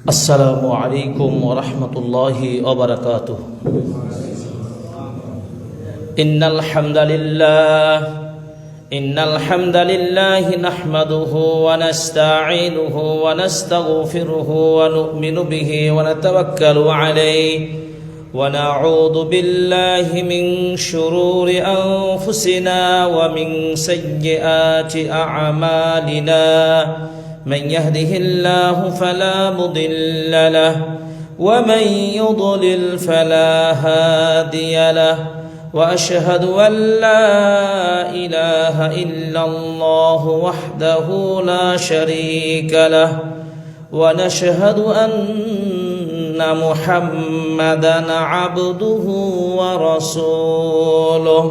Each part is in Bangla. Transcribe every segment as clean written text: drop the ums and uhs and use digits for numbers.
السلام عليكم ورحمة الله وبركاته. إن الحمد لله نحمده ونستعينه ونستغفره ونؤمن به ونتوكل عليه ونعوذ بالله من شرور أنفسنا ومن سيئات أعمالنا. من يهده الله فلا مضل له ومن يضلل فلا هادي له، وأشهد أن لا إله إلا الله وحده لا شريك له، ونشهد أن محمدا عبده ورسوله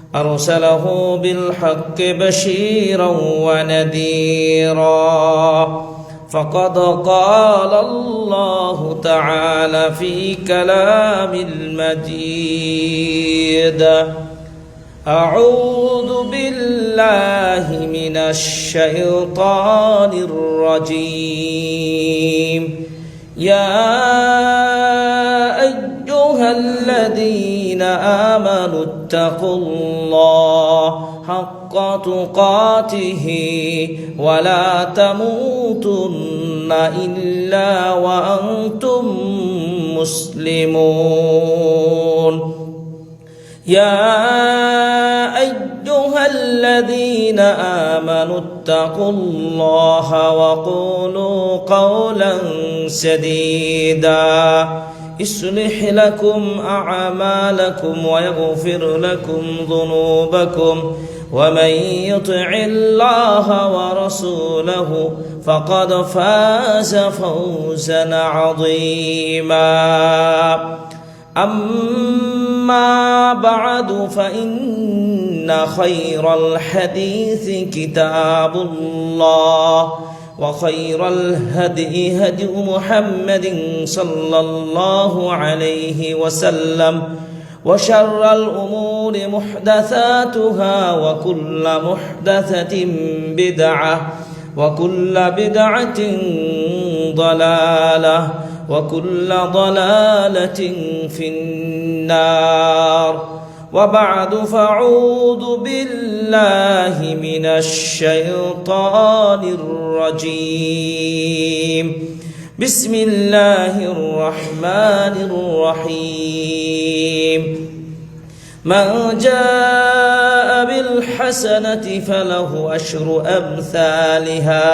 أرسله بالحق بشيرا ونذيرا. فقد قال الله تعالى في كلام المجيد: أعوذ بالله من الشيطان الرجيم. يا أيها الذين آمنوا اتقوا الله حق تقاته ولا تموتن إلا وأنتم مسلمون. يا أيها الذين آمنوا اتقوا الله وقولوا قولا سديدا يصلح لكم أعمالكم ويغفر لكم ذنوبكم، ومن يطع الله ورسوله فقد فاز فوزا عظيما. أما بعد، فإن خير الحديث كتاب الله، وخير الهدي هدي محمد صلى الله عليه وسلم، وشر الأمور محدثاتها، وكل محدثة بدعة، وكل بدعة ضلالة، وكل ضلالة في النار. وبعد، فاعوذ بالله من الشيطان الرجيم. بسم الله الرحمن الرحيم. من جاء بالحسنة فله أشر أمثالها.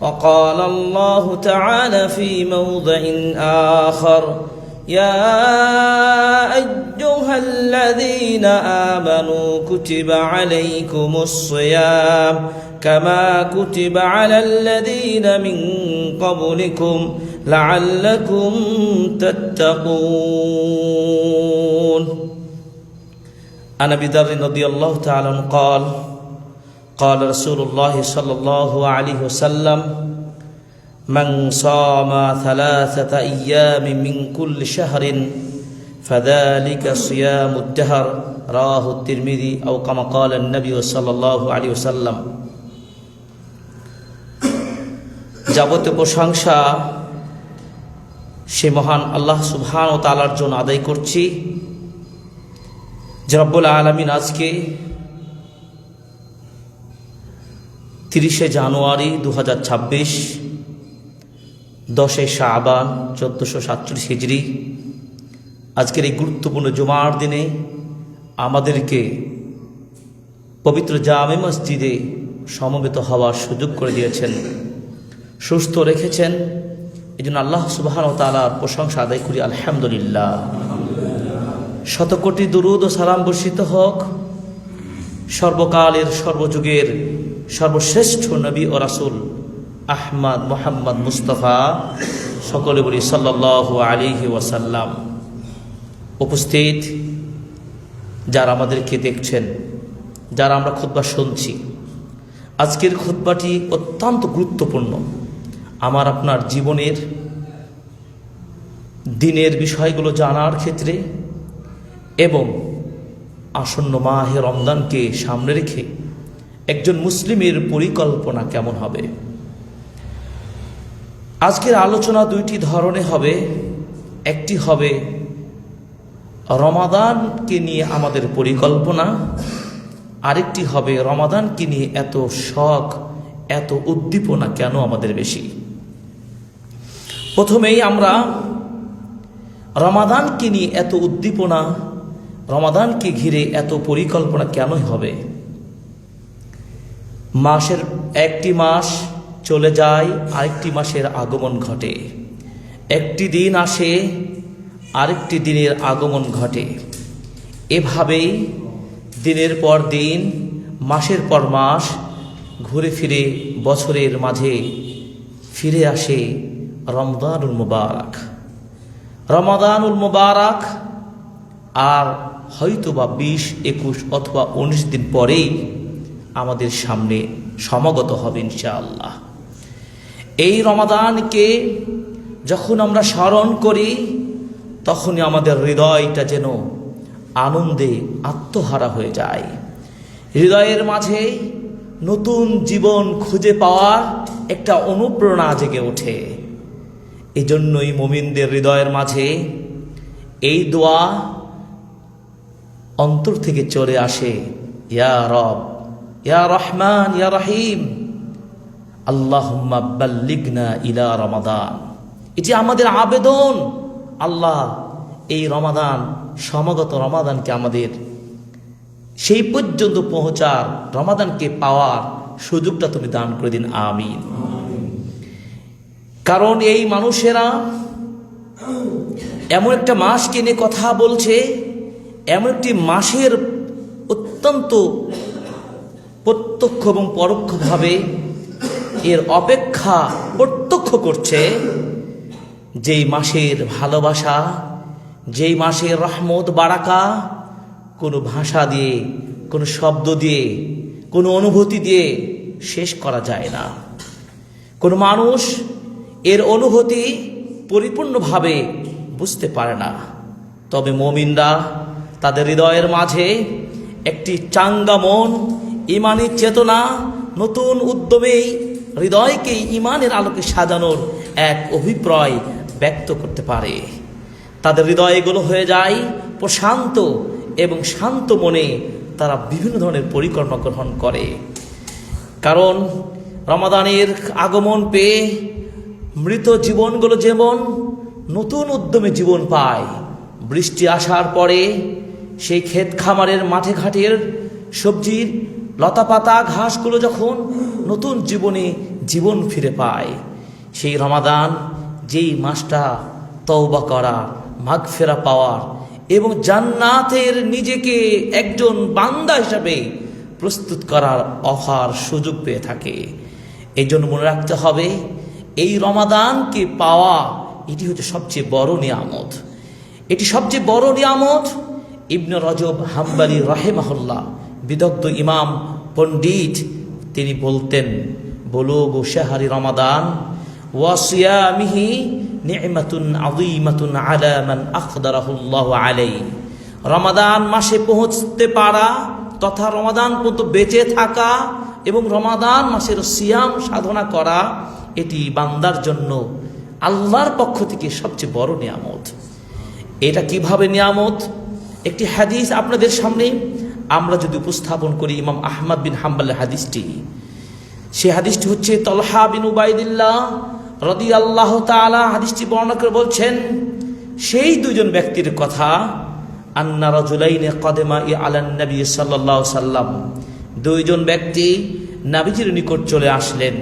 وقال الله تعالى في موضع آخر: يا أيها الذين آمنوا كتب عليكم الصيام كما كتب على الذين من قبلكم لعلكم تتقون. عن أبي ذر رضي الله تعالى عنه قال: قال رسول الله صلى الله عليه وسلم: من صام 3 أيام من كل شهر فذلك صيام الدهر. رواه الترمذي أو كما قال النبي صلى الله عليه وسلم. যাবতীয় প্রশংসা সে মহান আল্লাহ সুবহানাহু ওয়া তাআলার জন্য আদায় করছি, যে রব্বুল আলামিন আজকে 30 জানুয়ারি 2026 10 শাবান 1447 হিজরি আজকের এই গুরুত্বপূর্ণ জুমার দিনে আমাদেরকে পবিত্র জামে মসজিদে সমবেত হওয়ার সুযোগ করে দিয়েছেন, সুস্থ রেখেছেন। এই জন্য আল্লাহ সুবহানাহু ওয়া তাআলার প্রশংসা আদায় করি, আলহামদুলিল্লাহ। শতকোটি দুরূদ ও সালাম বর্ষিত হোক সর্বকালের সর্বযুগের সর্বশ্রেষ্ঠ নবী ও রাসূল আহমদ মুহাম্মদ মুস্তাফা, সকলে বলি সাল্লাল্লাহু আলাইহি ওয়াসাল্লাম। উপস্থিত যারা আমাদেরকে দেখছেন, যারা আমরা খুতবা শুনছি, আজকের খুতবাটি অত্যন্ত গুরুত্বপূর্ণ আমার আপনার জীবনের দিনের বিষয়গুলো জানার ক্ষেত্রে এবং আসন্ন মাহে রমজানকে সামনে রেখে একজন মুসলিমের পরিকল্পনা কেমন হবে। আজকের আলোচনা দুইটি ধরনের হবে। একটি হবে রমাদানকে নিয়ে আমাদের পরিকল্পনা, আরেকটি হবে রমাদানকে নিয়ে এত শখ, এত উদ্দীপনা কেন আমাদের বেশি। প্রথমেই আমরা রমাদানকে নিয়ে এত উদ্দীপনা, রমাদানকে ঘিরে এত পরিকল্পনা কেন হবে। মাসের একটি মাস চলে যায়, আরেকটি মাসের আগমন ঘটে। একটি দিন আসে, আরেকটি দিনের আগমন ঘটে। এভাবেই দিনের পর দিন, মাসের পর মাস ঘুরে ফিরে বছরের মাঝে ফিরে আসে রমজানুল মুবারক। রমাদানুল মুবারক আর হয়তোবা 20, 21 অথবা 19 দিন পরেই আমাদের সামনে সমাগত হবে ইনশাআল্লাহ। এই রমাদানকে যখন আমরা স্মরণ করি, তখনই আমাদের হৃদয়টা যেন আনন্দে আত্মহারা হয়ে যায়। হৃদয়ের মাঝে নতুন জীবন খুঁজে পাওয়ার একটা অনুপ্রেরণা জেগে ওঠে। এজন্যই মুমিনদের হৃদয়ের মাঝে এই দোয়া অন্তর থেকে চলে আসে, ইয়া রব, ইয়া রহমান, ইয়া রহিম, আল্লাহুম্মা বাল্লিগনা ইলা রমাদান। এটি আমাদের আবেদন, আল্লাহ এই রমাদান, সমাগত রমাদানকে আমাদের সেই পর্যন্ত পৌঁছার, রমাদানকে পাওয়ার সুযোগটা তুমি দান করে দিন, আমিন। কারণ এই মানুষেরা এমন একটা মাসকে নিয়ে কথা বলছে, এমন একটি মাসের অত্যন্ত প্রত্যক্ষ এবং পরোক্ষভাবে এর অপেক্ষা প্রত্যক্ষ করছে। যেই মাসের ভালোবাসা, যেই মাসের রহমত বারাকা কোনো ভাষা দিয়ে, কোনো শব্দ দিয়ে, কোনো অনুভূতি দিয়ে শেষ করা যায় না। কোনো মানুষ এর অনুভূতি পরিপূর্ণভাবে বুঝতে পারে না। তবে মুমিনরা তাদের হৃদয়ের মাঝে একটি চাঙ্গা মন, ইমানি চেতনা, নতুন উদ্যমেই হৃদয়কে ইমানের আলোকে সাজানোর এক অভিপ্রায় ব্যক্ত করতে পারে। তাদের হৃদয়গুলো হয়ে যায় প্রশান্ত এবং শান্ত মনে তারা বিভিন্ন ধরনের পরিকল্পনা গ্রহণ করে। কারণ রমাদানের আগমন পেয়ে মৃত জীবনগুলো যেমন নতুন উদ্যমে জীবন পায়, বৃষ্টি আসার পরে সেই ক্ষেত খামারের মাঠে ঘাটের সবজির লতাপাতা ঘাসগুলো যখন নতুন জীবনে জীবন ফিরে পায়, সেই রমাদান যেই মাসটা তওবা করা, মাগফিরাত পাওয়ার এবং জান্নাতের নিজেকে একজন বান্দা হিসাবে প্রস্তুত করার অফার সুযোগ পেয়ে থাকে। এই জন্য মনে রাখতে হবে, এই রমাদানকে পাওয়া এটি হচ্ছে সবচেয়ে বড় নিয়ামত। এটি সবচেয়ে বড় নিয়ামত। ইবনে রজব হাম্বলি রাহিমাহুল্লাহ, বিদগ্ধ ইমাম পণ্ডিত, তিনি বলতেন, বুলুগু শাহরি রমাদান ওয়া সিয়ামিহি নি'মাতুন আযীমাতুন আলা মান আকদারাহুল্লাহু আলাইহি। রমাদান মাসে পৌঁছতে পারা তথা রমাদান পর্যন্ত বেঁচে থাকা এবং রমাদান মাসের সিয়াম সাধনা করা, এটি বান্দার জন্য আল্লাহর পক্ষ থেকে সবচেয়ে বড় নিয়ামত। এটা কিভাবে নিয়ামত? একটি হাদিস আপনাদের সামনে আমরা যদি উপস্থাপন করি, ইমাম আহমদ বিন হাম্বলের হাদিসটি, সেই হাদিসটি হচ্ছে তলহা বিন উবাইদিল্লাহ রাদিয়াল্লাহু তাআলা হাদিসটি বর্ণনা করে বলছেন, সেই দুজন ব্যক্তির কথা, আন্না রাজুলাইনি কদমা আলান নবী সাল্লাল্লাহু আলাইহি সাল্লাম, দুইজন ব্যক্তি নবীজির নিকট চলে আসলেন।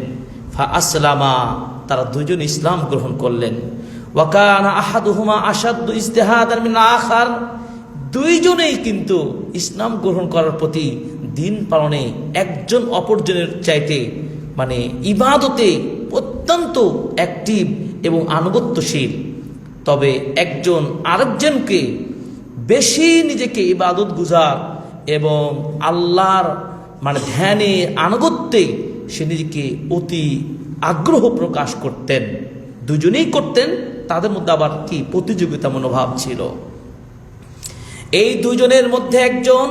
ফা আসলামা, তারা দুজন ইসলাম গ্রহণ করলেন। ওয়া কানা আহাদুহুমা আশাদ্দু ইজতিহাদান মিন আখার, দুইজনেই কিন্তু ইসলাম গ্রহণ করার প্রতি, দিন পালনে একজন অপরজনের চাইতে ইবাদতে অত্যন্ত অ্যাক্টিভ এবং আনুগত্যশীল। তবে একজন আরেকজনকে বেশি নিজেকে ইবাদত গুজার এবং আল্লাহর ধ্যানে, আনুগত্যে সে নিজেকে অতি আগ্রহ প্রকাশ করতেন। দুজনেই করতেন, তাদের মধ্যে আবার কি প্রতিযোগিতা মনোভাব ছিল। এই দুজনের মধ্যে একজন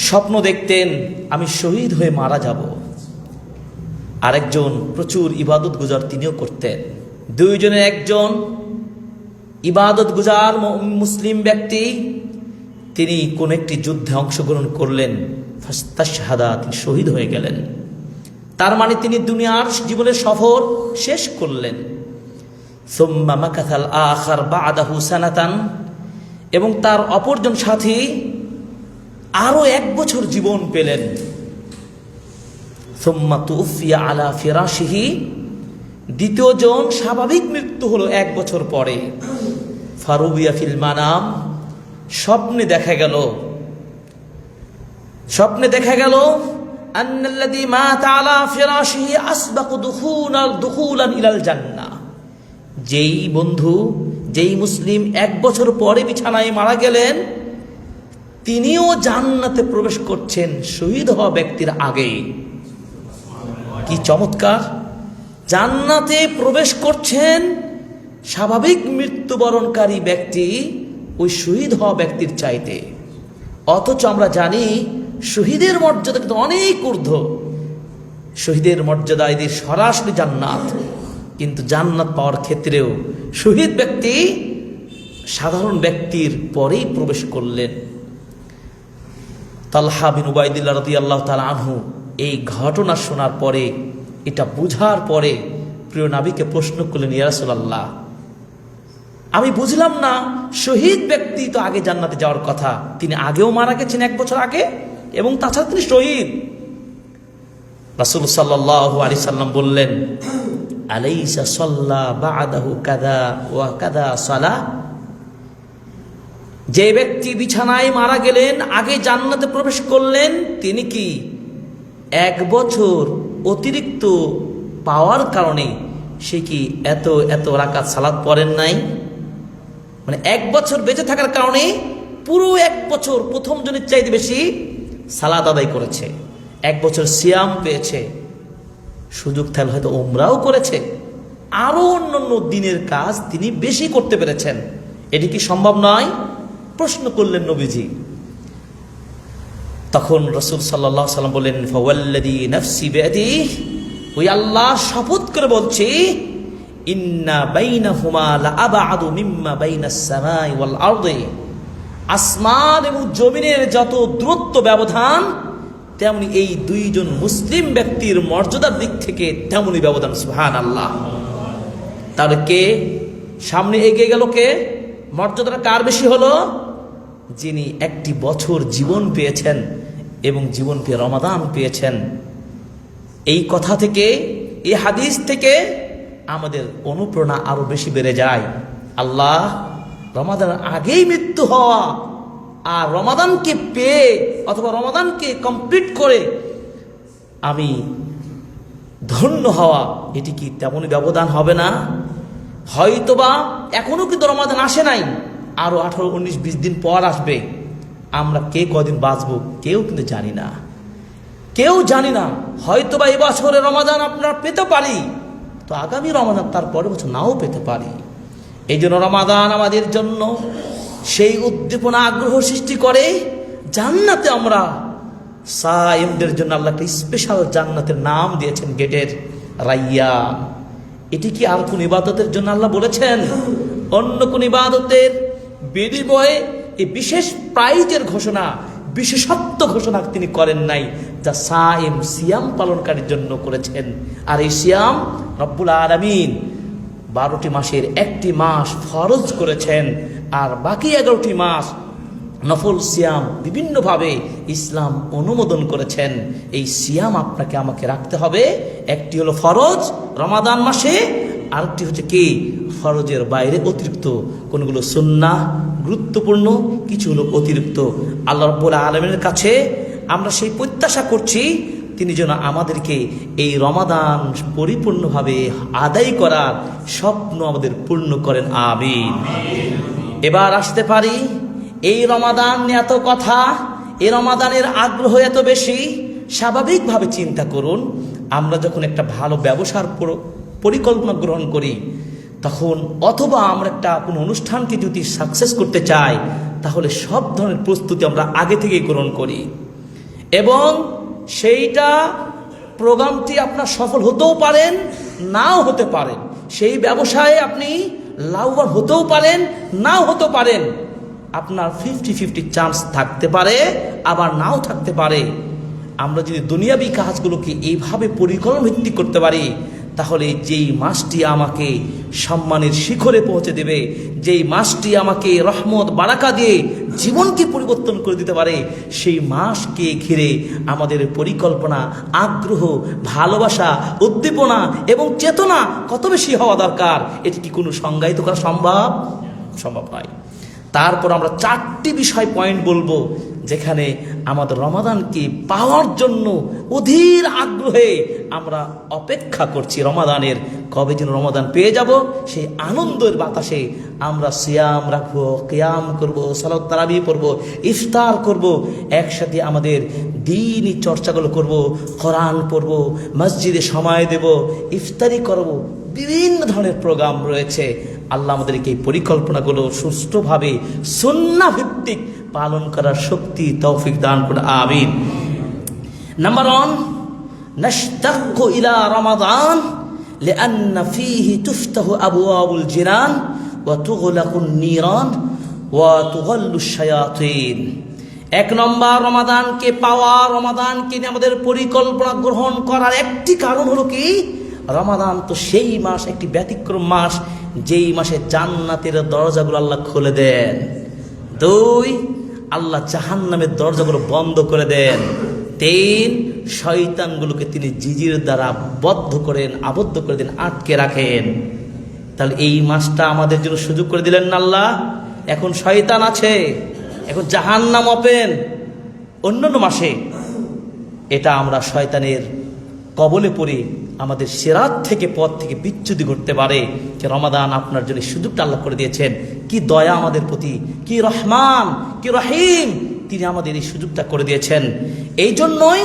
স্বপ্ন দেখতেন, আমি শহীদ হয়ে মারা যাব। আরেকজন প্রচুর ইবাদত গুজার, তিনিও করতেন। দুইজনের একজন ইবাদত গুজার মুসলিম ব্যক্তি, তিনি কোন একটি যুদ্ধে অংশগ্রহণ করলেন, ফাস্তাশহাদা, তিনি শহীদ হয়ে গেলেন। তার মানে তিনি দুনিয়ার জীবনের সফর শেষ করলেন। সুম্মা মাকাথাল আখার বাদাহু সানাতান, এবং তার অপরজন সাথী আরো 1 বছর জীবন পেলেন। সুম্মা তুফিয়া আলা ফিরাশিহি, দ্বিতীয় জন স্বাভাবিক মৃত্যু হলো 1 বছর পরে। ফারুবিয়া ফিল মানাম, স্বপ্নে দেখা গেল আন্নাল্লাযী মাতা আলা ফিরাশিহি আসবাকু দুখুলান ইলাল জান্নাহ, যেই মুসলিম 1 বছর পরে বিছানায় মারা গেলেন, তিনিও জান্নাতে প্রবেশ করছেন শহীদ হওয়া ব্যক্তির আগে। কি চমৎকার! জান্নাতে প্রবেশ করছেন স্বাভাবিক মৃত্যুবরণকারী ব্যক্তি ওই শহীদ হওয়া ব্যক্তির চাইতে। অথচ আমরা জানি শহীদের মর্যাদা কিন্তু অনেক ঊর্ধ্ব। শহীদের মর্যাদা এদের সরাসরি জান্নাত, কিন্তু জান্নাত পাওয়ার ক্ষেত্রেও শহীদ ব্যক্তি সাধারণ ব্যক্তির পরেই প্রবেশ করলেন। তালহা বিন উবাইদুল্লাহ রাদিয়াল্লাহু তাআলা আনহু এই ঘটনা শোনার পরে, এটা বুঝার পরে প্রিয় নবীকে প্রশ্ন করলেন, ইয়া রাসূলুল্লাহ, আমি বুঝলাম না, শহীদ ব্যক্তি তো আগে জান্নাতে যাওয়ার কথা, তিনি আগেও মারা গেছেন 1 বছর আগে, এবং তাছাড়া তিনি শহীদ। রাসূল সাল্লাল্লাহু আলাইহি সাল্লাম বললেন, আলাইসা সাল্লা বা'দাহু কাযা ওয়া কাযা সালাহ, যে ব্যক্তি বিছানায় মারা গেলেন, আগে জান্নাতে প্রবেশ করলেন, তিনি কি 1 বছর অতিরিক্ত পাওয়ার কারণে সে কি এত রাকাত সালাত পড়েন নাই? মানে 1 বছর বেঁচে থাকার কারণে পুরো 1 বছর প্রথম জনের চাইতে বেশি সালাত আদায় করেছে, 1 বছর সিয়াম পেয়েছে, সুযোগ থাকলে হয়তো উমরাও করেছে, আরো অন্যান্য দিনের কাজ তিনি বেশি করতে পেরেছেন। এটি কি সম্ভব নয়? প্রশ্ন করলেন নবীজি। তখন রাসূল সাল্লাল্লাহু আলাইহি ওয়াসাল্লাম বললেন, ফাওয়াল্লাযী নাফসি বিয়াদিহি, ওই আল্লাহ শপথ করে বলছি, ইন্না বাইনাহুমা লাআবাদু মিম্মা বাইনাস সামাই ওয়াল আরদি, আসমান এবং জমিনের যত দূরত্ব ব্যবধান, তেমনি এই দুইজন মুসলিম ব্যক্তির মর্যাদার দিক থেকে তেমনি ব্যবধান। সুবহানাল্লাহ। তাহলে কে সামনে এগিয়ে গেল? কে মর্যাদাটা কার বেশি হলো? যিনি 1 বছর জীবন পেয়েছেন এবং জীবন পেয়ে রমাদান পেয়েছেন। এই কথা থেকে, এই হাদিস থেকে আমাদের অনুপ্রেরণা আরো বেশি বেড়ে যায়। আল্লাহ, রমাদানের আগেই মৃত্যু হওয়া আর রমাদানকে পেয়ে অথবা রমাদানকে কমপ্লিট করে আমি ধন্য হওয়া, এটি কি তেমনই ব্যবধান হবে না? হয়তোবা এখনো কিন্তু রমাদান আসে নাই, আরো 18, 19, 20 দিন পর আসবে। আমরা কে কদিন বাঁচবো কেউ কিন্তু জানি না। হয়তোবা এই বছরে রমাদান আপনারা পেতে পারি, তো আগামী রমাদান তার পরের বছর নাও পেতে পারি। এই জন্য রমাদান আমাদের জন্য সেই উদ্দীপনা, আগ্রহ সৃষ্টি করে। জান্নাতে আমরা সায়েমদের জন্য আল্লাহ একটা স্পেশাল জান্নাতের নাম দিয়েছেন, গেটের রাইয়ান। এটি কি আর কোন ইবাদতের জন্য আল্লাহ বলেছেন? অন্য কোন ইবাদতের বিনিময়ে এই বিশেষ প্রাইজের ঘোষণা, বিশেষত্ব ঘোষণা তিনি করেন নাই, যা সায়েম সিয়াম পালনকারীর জন্য করেছেন। আর এই সিয়াম রব্বুল আলামিন 12টি মাসের 1টি মাস ফরজ করেছেন, আর বাকি 11টি মাস নফল সিয়াম বিভিন্নভাবে ইসলাম অনুমোদন করেছেন। এই সিয়াম আপনাকে আমাকে রাখতে হবে। একটি হলো ফরজ রমাদান মাসে, আরেকটি হচ্ছে কি ফরজের বাইরে অতিরিক্ত কোনগুলো সুন্নাহ, গুরুত্বপূর্ণ কিছু হলো অতিরিক্ত। আল্লাহ রাব্বুল আলামিনের কাছে আমরা সেই প্রত্যাশা করছি, তিনি যেন আমাদেরকে এই রমাদান পরিপূর্ণভাবে আদায় করার স্বপ্ন আমাদের পূর্ণ করেন। আমিন। এবার আসতে পারি, এই রমাদান নিয়ে এত কথা, এই রমাদানের আগ্রহ এত বেশি। স্বাভাবিকভাবে চিন্তা করুন, আমরা যখন একটা ভালো ব্যবসার পরিকল্পনা গ্রহণ করি, তখন অথবা আমরা একটা কোনো অনুষ্ঠানকে যদি সাকসেস করতে চাই, তাহলে সব ধরনের প্রস্তুতি আমরা আগে থেকেই গ্রহণ করি এবং সেইটা প্রোগ্রামটি আপনার সফল হতেও পারেন, নাও হতে পারেন। সেই ব্যবসায়ে আপনি লাভবান হতেও পারেন, নাও হতে পারেন। আপনার 50-50 চান্স থাকতে পারে, আবার নাও থাকতে পারে। আমরা যদি দুনিয়াবি কাজগুলোকে এইভাবে পরিকল্পনা ভিত্তিক করতে পারি, তাহলে যেই মাসটি আমাকে সম্মানের শিখরে পৌঁছে দেবে, যেই মাসটি আমাকে রহমত বারাকা দিয়ে জীবনকে পরিবর্তন করে দিতে পারে, সেই মাসকে ঘিরে আমাদের পরিকল্পনা, আগ্রহ, ভালোবাসা, উদ্দীপনা এবং চেতনা কত বেশি হওয়া দরকার, এটি কি কোনো সংজ্ঞায়িত করা সম্ভব নয়। তারপর আমরা 4টি বিষয় পয়েন্ট বলবো, যেখানে আমাদের রমাদানকে পাওয়ার জন্য অধীর আগ্রহে আমরা অপেক্ষা করছি। রমাদানের কবে যেন রমাদান পেয়ে যাব, সেই আনন্দের বাতাসে আমরা সিয়াম রাখবো, কিয়াম করব, সালাত তারাবি পড়ব, ইফতার করব, একসাথে আমাদের দ্বীনি চর্চাগুলো করব, কোরআন পড়ব, মসজিদে সময় দেব, ইফতারি করব, বিভিন্ন ধরনের প্রোগ্রাম রয়েছে। আল্লাহ আমাদেরকে এই পরিকল্পনাগুলো সুষ্ঠুভাবে সুন্নাহ ভিত্তিক পালন করার শক্তি তৌফিক দান করুন, আমিন। নাম্বার 1, নাশতাক্কু ইলা রমাদান লিআন্না ফীহি তুফতাহু আবওয়াবুল জিনান ওয়া তুগলাকুন নিরান ওয়া তুগাল্লুশ শায়াতিন। 1 নম্বর, রমাদানকে পাওয়া, রমাদানকে নিয়ে আমাদের পরিকল্পনা গ্রহণ করার একটি কারণ হলো কি, রমাদান তো সেই মাস, একটি ব্যতিক্রম মাস, যেই মাসে জান্নাতের দরজাগুলো আল্লাহ খুলে দেন। 2, আল্লাহ জাহান্নামের দরজাগুলো বন্ধ করে দেন। 3, শয়তানগুলোকে তিনি জিজির দ্বারা বদ্ধ করেন, আবদ্ধ করে দেন, আটকে রাখেন। তাহলে এই মাসটা আমাদের জন্য সুযোগ করে দিলেন না আল্লাহ। এখন শয়তান আছে, এখন জাহান্নাম ওপেন। অন্যান্য মাসে এটা আমরা শয়তানের কবলে পড়ে আমাদের সিরাত থেকে, পথ থেকে বিচ্যুতি ঘটতে পারে। যে রমাদান আপনার জন্য সুযোগটা আল্লাহ করে দিয়েছেন, কি দয়া আমাদের প্রতি, কি রহমান, কি রহিম, তিনি আমাদের এই সুযোগটা করে দিয়েছেন। এই জন্যই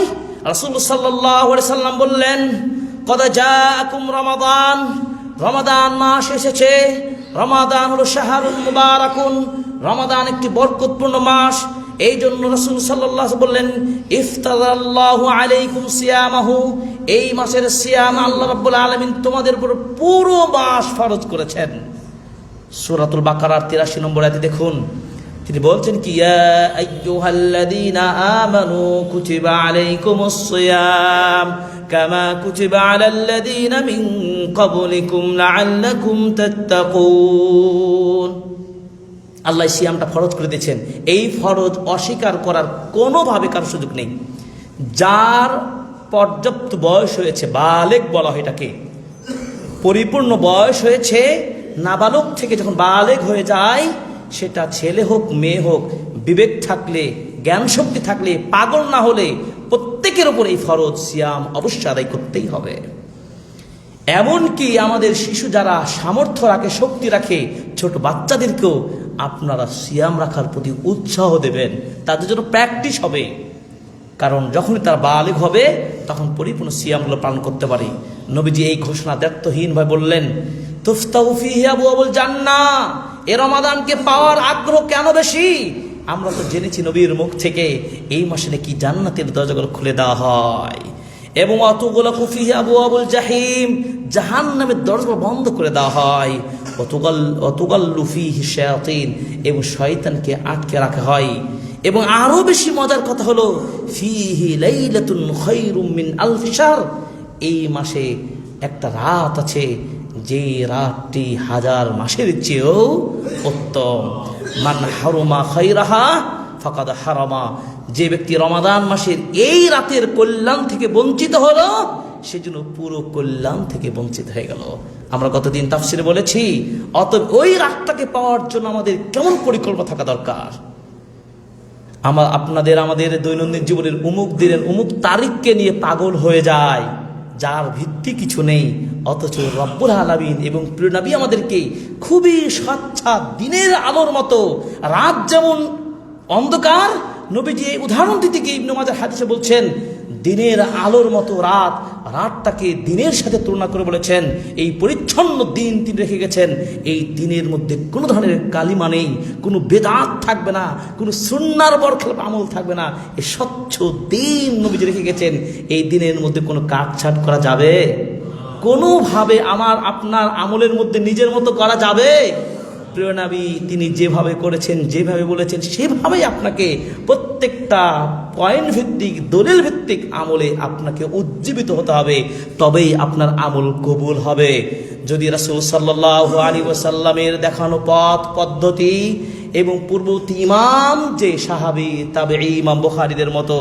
রাসূলুল্লাহ সাল্লাল্লাহু আলাইহি সাল্লাম বললেন, কদ জাআকুম রমাদান, রমাদান মাস এসেছে। রমাদান হলো শাহরুল মুবারাকুন, রমাদান একটি বরকতপূর্ণ মাস। এই জন্য রাসূল সাল্লাল্লাহু আলাইহি বললেন, ইফতারাল্লাহু আলাইকুম সিয়ামাহু, এই মাসের সিয়াম আল্লাহ রাব্বুল আলামিন তোমাদের উপর পুরো মাস ফরজ করেছেন। সূরাতুল বাকারার 83 নম্বর আয়াতে দেখুন, তিনি বলছেন কি, ইয়া আইয়ুহাল্লাযীনা আমানু কুতিবা আলাইকুমুস সিয়াম কামা কুতিবা আলাল্লাযীনা মিন ক্বাবলিকুম লাআল্লাকুম তাত্তাকুন। আল্লাহ সিয়ামটা ফরজ করে দিয়েছেন। এই ফরজ অস্বীকার করার কোনোভাবে কারো সুযোগ নেই। যার পর্যাপ্ত বয়স হয়েছে, বালেগ বলা হয় এটাকে, পরিপূর্ণ বয়স হয়েছে, নাবালক থেকে যখন বালেগ হয়ে যায়, সেটা ছেলে হোক মেয়ে হোক, বিবেক থাকলে, জ্ঞান শক্তি থাকলে, পাগল না হলে, প্রত্যেকের উপর এই ফরজ সিয়াম অবশ্যই আদায় করতেই হবে। এমনকি আমাদের শিশু যারা সামর্থ্য রাখে, শক্তি রাখে, ছোট বাচ্চাদেরকেও আপনারা সিয়াম রাখার প্রতি উৎসাহ দেবেন, তাদের জন্য প্র্যাকটিস হবে। কারণ যখনই তারা বালিগ হবে, তখন পরিপূর্ণ সিয়ামগুলো পালন করতে পারে। নবীজি এই ঘোষণা দায়িত্বহীনভাবে বললেন, তুফতাহু ফীহি আবওয়াবুল জান্নাহ, এ রমাদানকে পাওয়ার আগ্রহ কেন বেশি? আমরা তো জেনেছি নবীর মুখ থেকে এই মাসে নাকি জান্নাতের দরজাগুলো খুলে দেওয়া হয়, এবং ওয়াতুগলাকু ফীহি আবওয়াবুল জাহিম, জাহান্নামের দরজাগুলো বন্ধ করে দেওয়া হয়, ওয়াতুগাল্লু ফীহি শায়াতিন, এবং শয়তানকে আটকে রাখা হয়। এবং আরো বেশি মজার কথা হলো, ফীহি লাইলাতুন খায়রুম মিন আলফি শাহর, এই মাসে একটা রাত আছে, যে রাতটি 1000 মাসের চেয়েও উত্তম। মান হারুমা খায়রাহা ফাকাদ হারামা, যে ব্যক্তি রমাদান মাসের এই রাতের কল্যাণ থেকে বঞ্চিত হলো, সেজন্য পুরো কল্যাণ থেকে বঞ্চিত হয়ে গেল। আমরা গতদিন তাফসিরে বলেছি, অতএব ওই রাতটাকে পাওয়ার জন্য আমাদের কেমন পরিকল্পনা থাকা দরকার। আমাদের দৈনন্দিন জীবনের উমুক দিনের উমুক তারিখকে নিয়ে পাগল হয়ে যায়, যার ভিত্তি কিছু নেই। অথচ রব্বুল আলামিন এবং প্রিয় নবী আমাদেরকে খুবই স্বচ্ছা দিনের আলোর মতো, রাত যেমন অন্ধকার, নবীজি এই উদাহরণ দিতে গিয়ে ইবনে মাজাহ হাদিসে বলছেন, দিনের আলোর মতো রাত রাতটাকে দিনের সাথে তুলনা করে বলেছেন এই পরিচ্ছন্ন দিন তিনি রেখে গেছেন, এই দিনের মধ্যে কোনো ধরনের কালিমা নেই, কোনো বেদাত থাকবে না, কোনো সুন্নাহর বরখেলাপ আমল থাকবে না। এই স্বচ্ছ দিন নবীজি রেখে গেছেন। এই দিনের মধ্যে কোনো কাটছাট করা যাবে? কোনোভাবে আমার আপনার আমলের মধ্যে নিজের মতো করা যাবে? প্রিয় নবী তিনি যেভাবে করেছেন, যেভাবে বলেছেন, সেভাবেই আপনাকে প্রত্যেকটা পয়েন্ট ভিত্তিক, দলিল ভিত্তিক আমলে আপনাকে উজ্জীবিত হতে হবে, তবেই আপনার আমল কবুল হবে। যদি রাসূল সাল্লাল্লাহু আলাইহি ওয়াসাল্লামের দেখানো পথ পদ্ধতি এবং পূর্ববর্তী ইমাম যে সাহাবী তাবেঈ, ইমাম বুখারীদের মতো,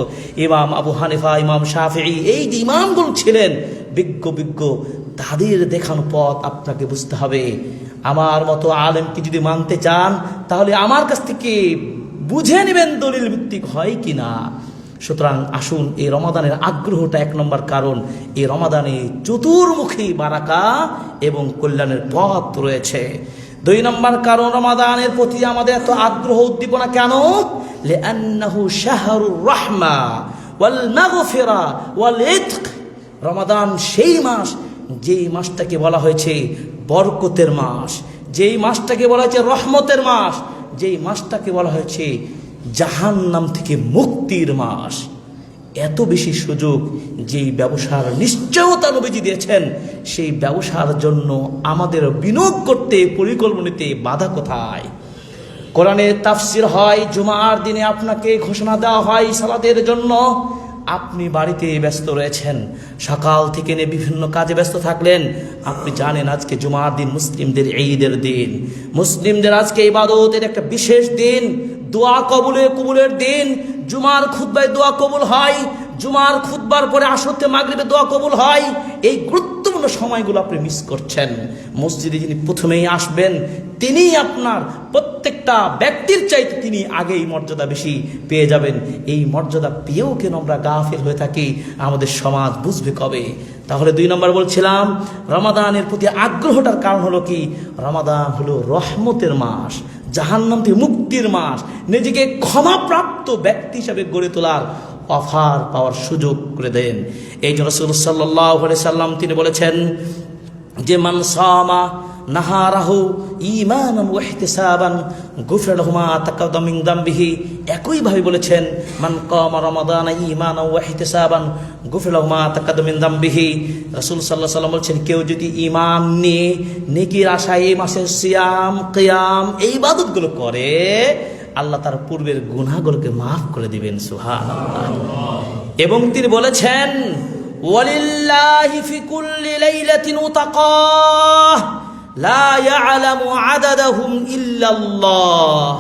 ইমাম আবু হানিফা, ইমাম শাফিঈ, এই যে ইমামগুলো ছিলেন বিজ্ঞ, তাদের দেখানো পথ আপনাকে বুঝতে হবে। আমার মতো আলেমকে যদি মানতে চান তাহলে আমার কাছ থেকে বুঝে নেবেন দলিল ভিত্তিক হয় কিনা। সুতরাং আসুন, এই রমাদানের আগ্রহটা এক নম্বর কারণ। এই রমাদানে চতুর্মুখী বারাকা এবং কল্যাণের পথ রয়েছে। দুই নম্বর কারণ রমাদানের প্রতি আমাদের এত আগ্রহ উদ্দীপনা কেন? লিআন্নাহু শাহরুর রাহমা ওয়াল মাগফিরা ওয়াল ইতক। রমাদান সেই মাস, যেই মাসটাকে বলা হয়েছে বরকতের মাস, যেই মাসটাকে বলা হয়েছে রহমতের মাস, যেই মাসটাকে বলা হয়েছে জাহান্নাম থেকে মুক্তির মাস। এত বেশি সুযোগ, যেই ব্যবসার নিশ্চয়তা নবীজি দিয়েছেন, সেই ব্যবসার জন্য আমাদের বিনিয়োগ করতে, পরিকল্পনাতে বাধা কোথায়? কোরআনে তাফসির হয়, জুমার দিনে আপনাকে ঘোষণা দেওয়া হয় সালাতের জন্য। আপনি বাড়িতে ব্যস্ত রয়েছেন, সকাল থেকে নিয়ে বিভিন্ন কাজে ব্যস্ত থাকলেন। আপনি জানেন আজকে জুমার দিন মুসলিমদের ঈদের দিন, মুসলিমদের আজকে ইবাদতের একটা বিশেষ দিন, দোয়া কবুলের দিন। জুমার খুতবায় দোয়া কবুল হয়, জুমার খুতবার পরে আসরতে মাগরিবে দোয়া কবুল হয়। এই গুরুত্বপূর্ণ সময়গুলো আপনি মিস করছেন। মসজিদে যিনি প্রথমেই আসবেন তিনি আপনার প্রত্যেকটা ব্যক্তির চাইতে তিনি আগেই মর্যাদা বেশি পেয়ে যাবেন। এই মর্যাদা পেয়েও কেন আমরা গাফিল হয়ে থাকি, আমাদের সমাজ বুঝবে কবে? তাহলে দুই নম্বর বলছিলাম, রমাদানের প্রতি আগ্রহটার কারণ হলো কি? রমাদান হলো রহমতের মাস, জাহান্নাম থেকে মুক্তির মাস, নিজেকে ক্ষমাপ্রাপ্ত ব্যক্তি হিসাবে গড়ে তোলার অফার পাওয়ার সুযোগ করে দেন। এই জন্য রাসূল সাল্লাল্লাহু আলাইহি সাল্লাম তিনি বলেছেন যে মান সামা নাহারাহু ঈমানান ওয়া ইহতিসাবান গুফিরা লাহু মা তাকাদ্দামা মিন যামবিহি। একইভাবে বলেছেন মান কামা রমাদান ঈমানান ওয়া ইহতিসাবান গুফিরা লাহু মা তাকাদ্দামা মিন যামবিহি। রাসূল সাল্লাল্লাহু আলাইহি সাল্লাম বলেছেন, কেউ যদি ঈমান নিয়ে নেকির আশায় এই মাসে সিয়াম, কিয়াম, এই ইবাদতগুলো করে, আল্লাহ তার পূর্বের গুনাহগুলোকে মাফ করে দিবেন। সুবহানাল্লাহ। এবং তিনি বলেছেন ওয়ালিল্লাহি ফি কুল্লি লাইলাতিন উতাকাহ লা ইয়ালামু আদাদাহুম ইল্লাল্লাহ।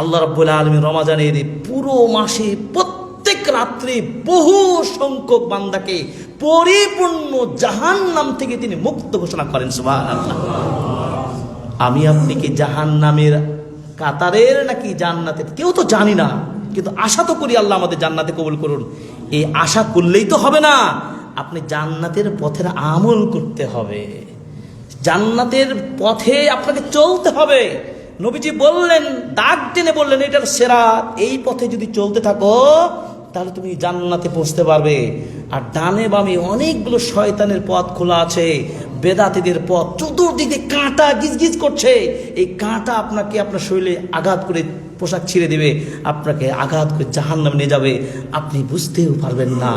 আল্লাহ রাব্বুল আলামিন রমাদানের পুরো মাসে প্রত্যেক রাত্রে বহু সংখ্যক বান্দাকে পরিপূর্ণ জাহান্নাম থেকে তিনি মুক্ত ঘোষণা করেন। সুবহানাল্লাহ। আমি আপনি কি জাহান্নামের কাতারের নাকি জান্নাতের? কেউ তো জানি না, কিন্তু আশা তো করি আল্লাহ আমাদের জান্নাতে কবুল করুন। এই আশা করলেই তো হবে না, আপনি জান্নাতের পথের আমল করতে হবে, জান্নাতের পথে আপনাকে চলতে হবে। নবীজি বললেন, দাগ টেনে বললেন, এটার সিরাত, এই পথে যদি চলতে থাকো তাহলে তুমি জান্নাতে পৌঁছতে পারবে। আর ডানে বামে অনেকগুলো শয়তানের পথ খোলা আছে, বেদাতীদের পথ, চতুর্দিকে কাঁটা গিজগিজ করছে। এই কাঁটা আপনাকে আপনার শরীরে আঘাত করে পোশাক ছিঁড়ে দেবে, আপনাকে আঘাত করে জাহান্নামে নিয়ে যাবে, আপনি বুঝতেও পারবেন না।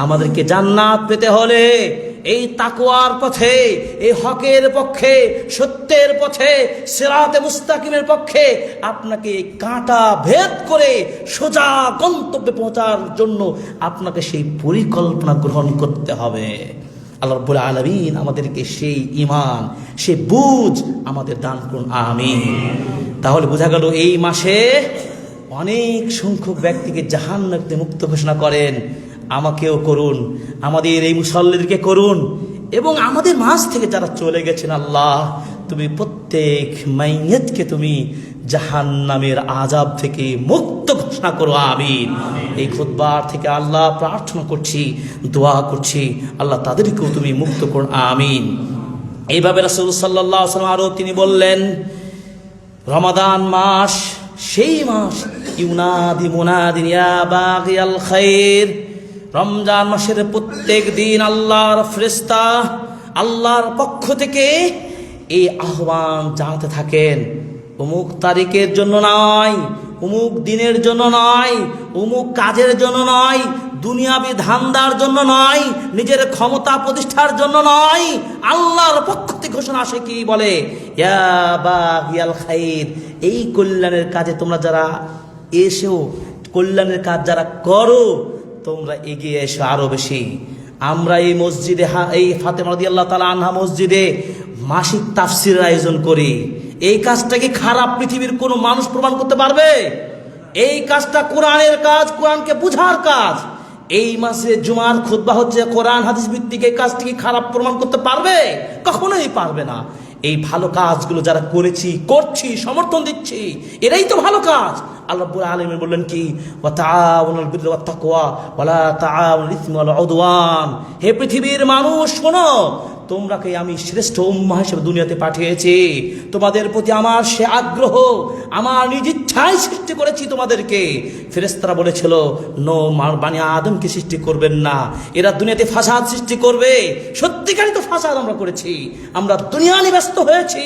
আমাদেরকে জান্নাত পেতে হলে এই তাকওয়ার পথে, এই হকের পক্ষে, সত্যের পথে, সিরাতে মুস্তাকিমের পক্ষে আপনাকে কাঁটা ভেদ করে সোজা গন্তব্যে পৌঁছার জন্য আপনাকে সেই পরিকল্পনা গ্রহণ করতে হবে। আল্লাহ রাব্বুল আলামিন আমাদেরকে সেই ঈমান, সেই বুঝ আমাদের দান করুন, আমিন। তাহলে বোঝা গেল এই মাসে অনেক সংখ্যক ব্যক্তিকে জাহান্নাম থেকে মুক্ত ঘোষণা করেন। আমাকেও করুন, আমাদের এই মুসল্লিদেরকে করুন, এবং আমাদের মাঝ থেকে যারা চলে গেছেন, আল্লাহ তুমি প্রত্যেক মাইয়াতকে তুমি জাহান্নামের আযাব থেকে মুক্ত ঘোষণা করো, আমিন। এই খুতবার থেকে আল্লাহ প্রার্থনা করছি, দোয়া করছি, আল্লাহ তাদেরকেও তুমি মুক্ত করো, আমিন। এইভাবে রাসূল সাল্লাল্লাহু আলাইহি ওয়াসাল্লাম আরো তিনি বললেন, রমাদান মাস সেই মাস ইউনাদি মুনাদিন ইয়া বাগিয়াল খায়র। রমজান মাসের প্রত্যেক দিন আল্লাহর ফেরেশতা আল্লাহর পক্ষ থেকে এই আহ্বান জানাতে থাকেন, অমুক তারিখের জন্য নয়, অমুক দিনের জন্য নয়, অমুক কাজের জন্য নয়, দুনিয়াবি ধান্দার জন্য নয়, নিজের ক্ষমতা প্রতিষ্ঠার জন্য নয়, আল্লাহর পক্ষ থেকে ঘোষণা আসে, কি বলে, ইয়া বাগিয়াল খাইর, এই কল্যাণের কাজে তোমরা যারা এসো, কল্যাণের কাজ যারা করো, তোমরা এগিয়ে এসো আরো বেশি। আমরা এই মসজিদে, এই ফাতেমা রাদিয়াল্লাহু তাআলা আনহা মসজিদে মাসিক তাফসিরের আয়োজন করি। এই কাজটা কি খারাপ পৃথিবীর কোনো মানুষ প্রমাণ করতে পারবে? এই কাজটা কোরআনের কাজ, কোরআনকে বুঝার কাজ। এই মাসে জুমার খুতবা হচ্ছে কোরআন হাদিস ভিত্তিক, এই কাজটি কি খারাপ প্রমাণ করতে পারবে? কখনোই পারবে না। এই ভালো কাজগুলো যারা করেছি, করছি, সমর্থন দিচ্ছি, এরাই তো ভালো কাজ। আল্লাহ রাব্বুল আলামিন বললেন কি, ওয়া তাআওয়ানুল বিররি ওয়াত তাকওয়া ওয়া লা তাআওয়ানুল ইসমি ওয়াল উদওয়ান। হে পৃথিবীর মানুষ শোনো, তোমরাকে আমি শ্রেষ্ঠ উম্মাহ হিসেবে দুনিয়াতে পাঠিয়েছি। তোমাদের প্রতি আমার সে আগ্রহ, আমার নিজ ইচ্ছায় সৃষ্টি করেছি তোমাদেরকে। ফেরেশতারা বলেছিল, নো, বানি আদমকে সৃষ্টি করবেন না, এরা দুনিয়াতে ফাসাদ সৃষ্টি করবে। সত্যিকারই তো ফাসাদ আমরা করেছি, আমরা দুনিয়া নিয়ে ব্যস্ত হয়েছি,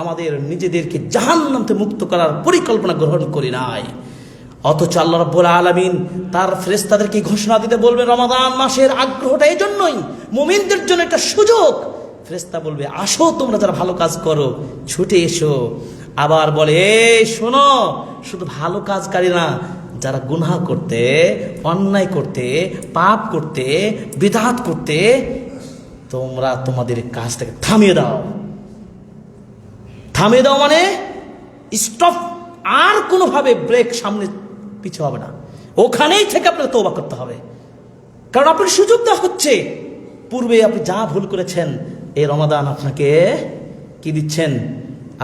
আমাদের নিজেদেরকে জাহান্নাম থেকে মুক্ত করার পরিকল্পনা গ্রহণ করি নাই। অথচ আল্লাহ রাব্বুল আলামিন তার ফেরেশতাদেরকে ঘোষণা দিতে বলবেন, রমাদান মাসের আগ্রহটা এই জন্যই, মুমিনদের জন্য একটা সুযোগ। ফেরেশতা বলবে, আসো তোমরা যারা ভালো কাজ করো, ছুটে এসো। আবার বলে, এই শোনো, শুধু ভালো কাজকারী না, যারা গুনাহ করতে, অন্যায় করতে, পাপ করতে, বিদআত করতে, তোমরা তোমাদের কাজটাকে থামিয়ে দাও। থামিয়ে দাও মানে স্টপ, আর কোনোভাবে ব্রেক, সামনে পিছু হবে না, ওখানেই থেকে আপনাকে তওবা করতে হবে। কারণ আপনাকে সুযোগ দেওয়া হচ্ছে। পূর্বে আপনি যা ভুল করেছেন, এই রমাদান আপনাকে কি দিচ্ছেন?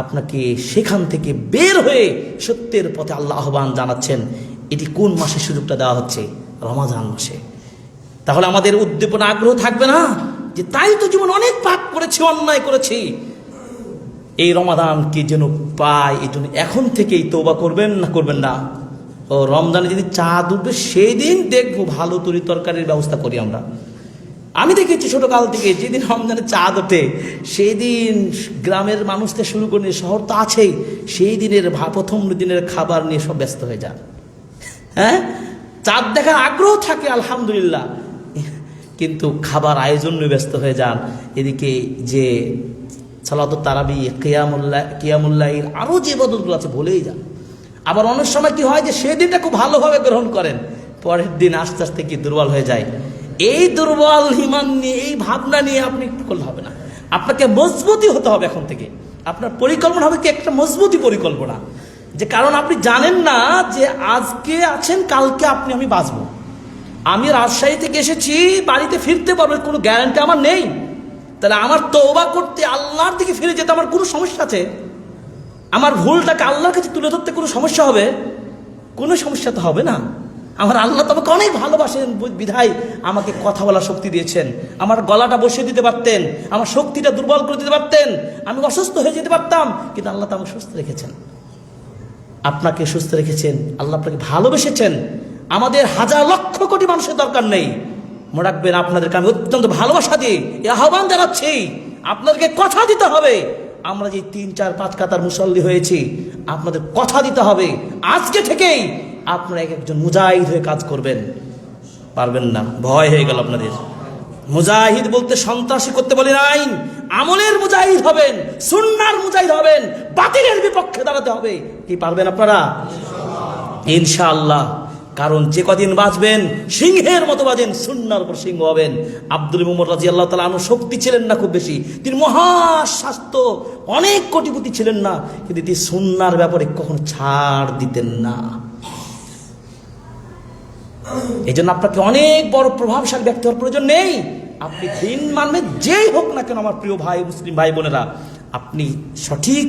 আপনাকে সেখান থেকে বের হয়ে সত্যের পথে আল্লাহ আহ্বান জানাচ্ছেন। এটি কোন মাসে সুযোগটা দেওয়া হচ্ছে? রমাদান মাসে। তাহলে আমাদের উদ্দীপনা, আগ্রহ থাকবে না যে তাই তো জীবন অনেক পাপ করেছি, অন্যায় করেছি, এই রমাদানকে যেন পাই, এই জন্য এখন থেকেই তওবা করবেন না করবেন না? ও রমজানে যদি চাঁদ উঠবে সেই দিন দেখবো ভালো তরি তরকারির ব্যবস্থা করি আমরা। আমি দেখেছি ছোটকাল থেকে, যেদিন রমজানে চাঁদ ওঠে সেই দিন গ্রামের মানুষ থেকে শুরু করে শহর তো আছেই, সেই দিনের প্রথম দিনের খাবার নিয়ে সব ব্যস্ত হয়ে যান। হ্যাঁ, চাঁদ দেখার আগ্রহ থাকে আলহামদুলিল্লাহ, কিন্তু খাবার আয়োজন নিয়ে ব্যস্ত হয়ে যান। এদিকে যে সালাতুত তারাবি, কিয়ামুল্লাইল, আরও যে ইবাদতগুলো আছে ভুলেই যান। আবার অনেক সময় কি হয় যে সেই দিনটা খুব ভালোভাবে গ্রহণ করেন, পরের দিন আস্তে আস্তে কি দুর্বল হয়ে যায়। এই দুর্বল ইমান নিয়ে, এই ভাবনা নিয়ে আপনি করলে হবে না। আপনাকে মজবুতি হতে হবে এখন থেকে। আপনার পরিকল্পনা হবে কি একটা মজবুতি পরিকল্পনা, যে কারণ আপনি জানেন না যে আজকে আছেন, কালকে আমি বাঁচবো। আমি রাজশাহী থেকে এসেছি, বাড়িতে ফিরতে পারবো কোনো গ্যারান্টি আমার নেই। তাহলে আমার তওবা করতে, আল্লাহর দিকে ফিরে যেতে আমার কোনো সমস্যা আছে? আমার ভুলটাকে আল্লাহর কাছে তুলে ধরতে কোনো সমস্যা হবে? কোনো সমস্যা তো হবে না। আমার আল্লাহ তো আমাকে অনেক ভালোবাসেন বিধায় আমাকে কথা বলার শক্তি দিয়েছেন। আমার গলাটা বসিয়ে দিতে পারতেন, আমার শক্তিটা দুর্বল করে দিতে পারতেন, আমি অসুস্থ হয়ে যেতে পারতাম, কিন্তু আল্লাহ তো আমাকে সুস্থ রেখেছেন। আপনাকে সুস্থ রেখেছেন, আল্লাহ আপনাকে ভালোবেসেছেন। আমাদের হাজার লক্ষ কোটি মানুষের দরকার নেই। মনে রাখবেন, আপনাদেরকে আমি অত্যন্ত ভালোবাসা দিয়ে এই আহ্বান জানাচ্ছি, আপনাদেরকে কথা দিতে হবে। আমরা যে 3, 4, 5 কাতার মুসল্লি হয়েছি, আপনাদের কথা দিতে হবে আজকে থেকেই আপনারা একজন মুজাহিদ হয়ে কাজ করবেন। পারবেন না, ভয় হয়ে গেল আপনাদের। মুজাহিদ বলতে সন্ত্রাসী করতে বলি নাই, আমলের মুজাহিদ হবেন, সুন্নাহর মুজাহিদ হবেন, বাতিলের বিপক্ষে দাঁড়াতে হবে। কি পারবেন আপনারা? ইনশাআল্লাহ। কারণ যে কদিন বাঁচবেন সিংহের মতো বাজেন, সুন্নাহর উপর সিংহ হবেন। আব্দুল উমর রাদিয়াল্লাহু তাআলা আনহু শক্তি ছিলেন না খুব বেশি, তিনি মহা স্বাস্থ্য, অনেক কোটিপতি ছিলেন না, কিন্তু তিনি সুন্নাহর ব্যাপারে কখনো ছাড় দিতেন না। এই জন্য আপনাকে অনেক বড় প্রভাবশালী ব্যক্তি হওয়ার প্রয়োজন নেই। আপনি দিন মানবেন, যেই হোক না কেন আমার প্রিয় ভাই মুসলিম ভাই বোনেরা, আপনি সঠিক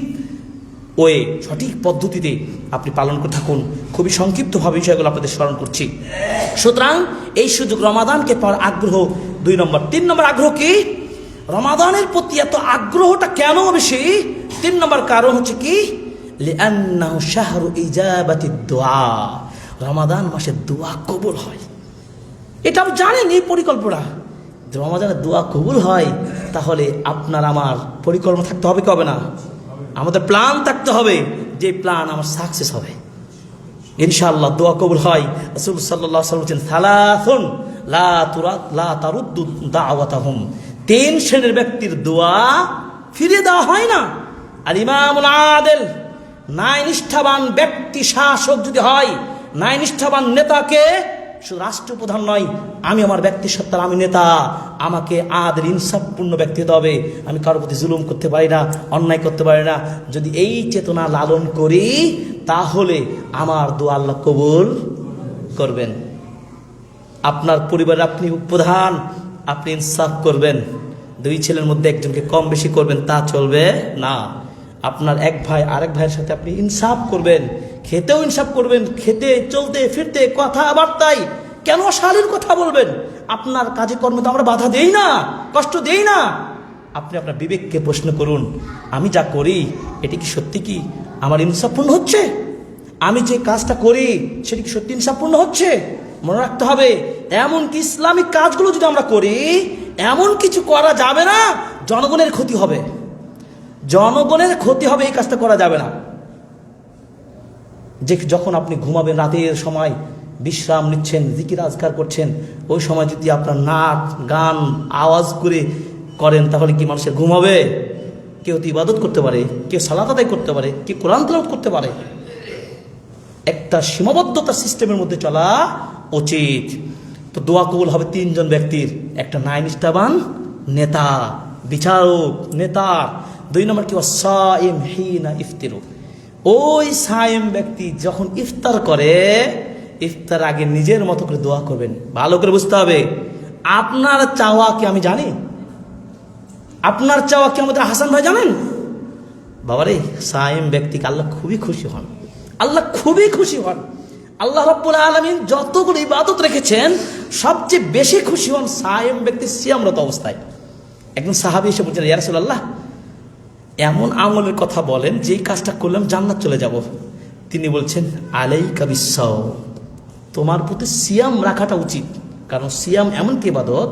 ওয়ে, সঠিক পদ্ধতিতে আপনি পালন করে থাকুন। খুবই সংক্ষিপ্তভাবে বিষয়গুলো আপনাদের স্মরণ করছি। সুতরাং এই সুযোগ, রমাদানকে পাওয়ার আগ্রহ 2 নম্বর। 3 নম্বর আগ্রহ কি? রমাদানের প্রতি এত আগ্রহটা কেন বেশি? 3 নম্বর কারণ হচ্ছে কি, লিআন্নাহু শাহরু ইজাবাতিদ দুআ। রমাদান মাসে দোয়া কবুল হয়। এটা আপনি জানেন এই পরিকল্পনা। রমাদানের দোয়া কবুল হয় তাহলে আপনার আমার পরিকল্পনা থাকতে হবে, কবে না আমাদের প্ল্যান থাকতে হবে, যে প্ল্যান আমার সাকসেস হবে ইনশাআল্লাহ, দোয়া কবুল হয়। রাসূল সাল্লাল্লাহু আলাইহি ওয়াসাল্লাম বলেছেন, সালাসুন লা তারুদ্দু দাওয়াতাহুম, 3 শ্রেণীর ব্যক্তির দোয়া ফিরিয়ে দেওয়া হয় না। আর ইমামুল আদিল, ন্যায়নিষ্ঠাবান ব্যক্তি শাসক যদি হয়, ন্যায়নিষ্ঠাবান নেতাকে, শুধু রাষ্ট্রপ্রধান নয়, আমি আমার ব্যক্তি সত্তার আমি নেতা, আমাকে আদিল ইনসাফপূর্ণ ব্যক্তি হতে হবে, আমি কারোর প্রতি জুলুম করতে পারি না, অন্যায় করতে পারি না। যদি এই চেতনা লালন করি তাহলে আমার দোয়া আল্লাহ কবুল করবেন। আপনার পরিবারে আপনি প্রধান, আপনি ইনসাফ করবেন, 2 ছেলের মধ্যে একজনকে কম বেশি করবেন তা চলবে না। আপনার এক ভাই আরেক ভাইয়ের সাথে আপনি ইনসাফ করবেন, খেতেও ইনসাফ করবেন, খেতে চলতে ফিরতে কথাবার্তায় কেন শালীন কথা বলবেন? আপনার কাজে কর্মে তো আমরা বাধা দেই না, কষ্ট দেই না। আপনি আপনার বিবেককে প্রশ্ন করুন, আমি যা করি এটি কি সত্যি কি আমার ইনসাফপূর্ণ হচ্ছে? আমি যে কাজটা করি সেটি কি সত্যি ইনসাফপূর্ণ হচ্ছে? মনে রাখতে হবে, এমনকি ইসলামিক কাজগুলো যদি আমরা করি, এমন কিছু করা যাবে না জনগণের ক্ষতি হবে, জনগণের ক্ষতি হবে, এই কাজটা করা যাবে না। যে যখন আপনি ঘুমাবেন, রাতের সময় বিশ্রাম নিচ্ছেন, জিকির আজকার করছেন, ওই সময় যদি আপনার নাচ গান আওয়াজ করে করেন তাহলে কি মানুষের ঘুম হবে? কেউ তো ইবাদত করতে পারে, কেউ সালাত আদায় করতে পারে, কেউ কোরআন তেলাওয়াত করতে পারে। একটা সীমাবদ্ধতা সিস্টেমের মধ্যে চলা উচিত। তো দোয়া কবুল হবে 3 জন ব্যক্তির, একটা ন্যায়নিষ্ঠাবান নেতা, বিচারক নেতা। 2 নম্বর কি, সাইম হিনা ইফতিরু, ওই সাইম ব্যক্তি যখন ইফতার করে, ইফতার আগে নিজের মতো করে দোয়া করবেন। ভালো করে বুঝতে হবে, আপনার চাওয়া কি আমি জানি? আপনার চাওয়া কি আমাদের হাসান ভাই জানেন? বাবারে, সাইম ব্যক্তিকে আল্লাহ খুবই খুশি হন, আল্লাহ খুবই খুশি হন। আল্লাহ রাব্বুল আলামিন যতগুলো ইবাদত রেখেছেন সবচেয়ে বেশি খুশি হন সাইম ব্যক্তি সিয়ামরত অবস্থায়। একজন সাহাবী এসে বলছেন, ইয়া রাসূলুল্লাহ, এমন আমলের কথা বলেন যেই কাজটা করলাম জান্নাত চলে যাব। তিনি বলছেন, আলাইকা বিসসাও, তোমার প্রতি সিয়াম রাখাটা উচিত, কারণ সিয়াম এমন কি ইবাদত,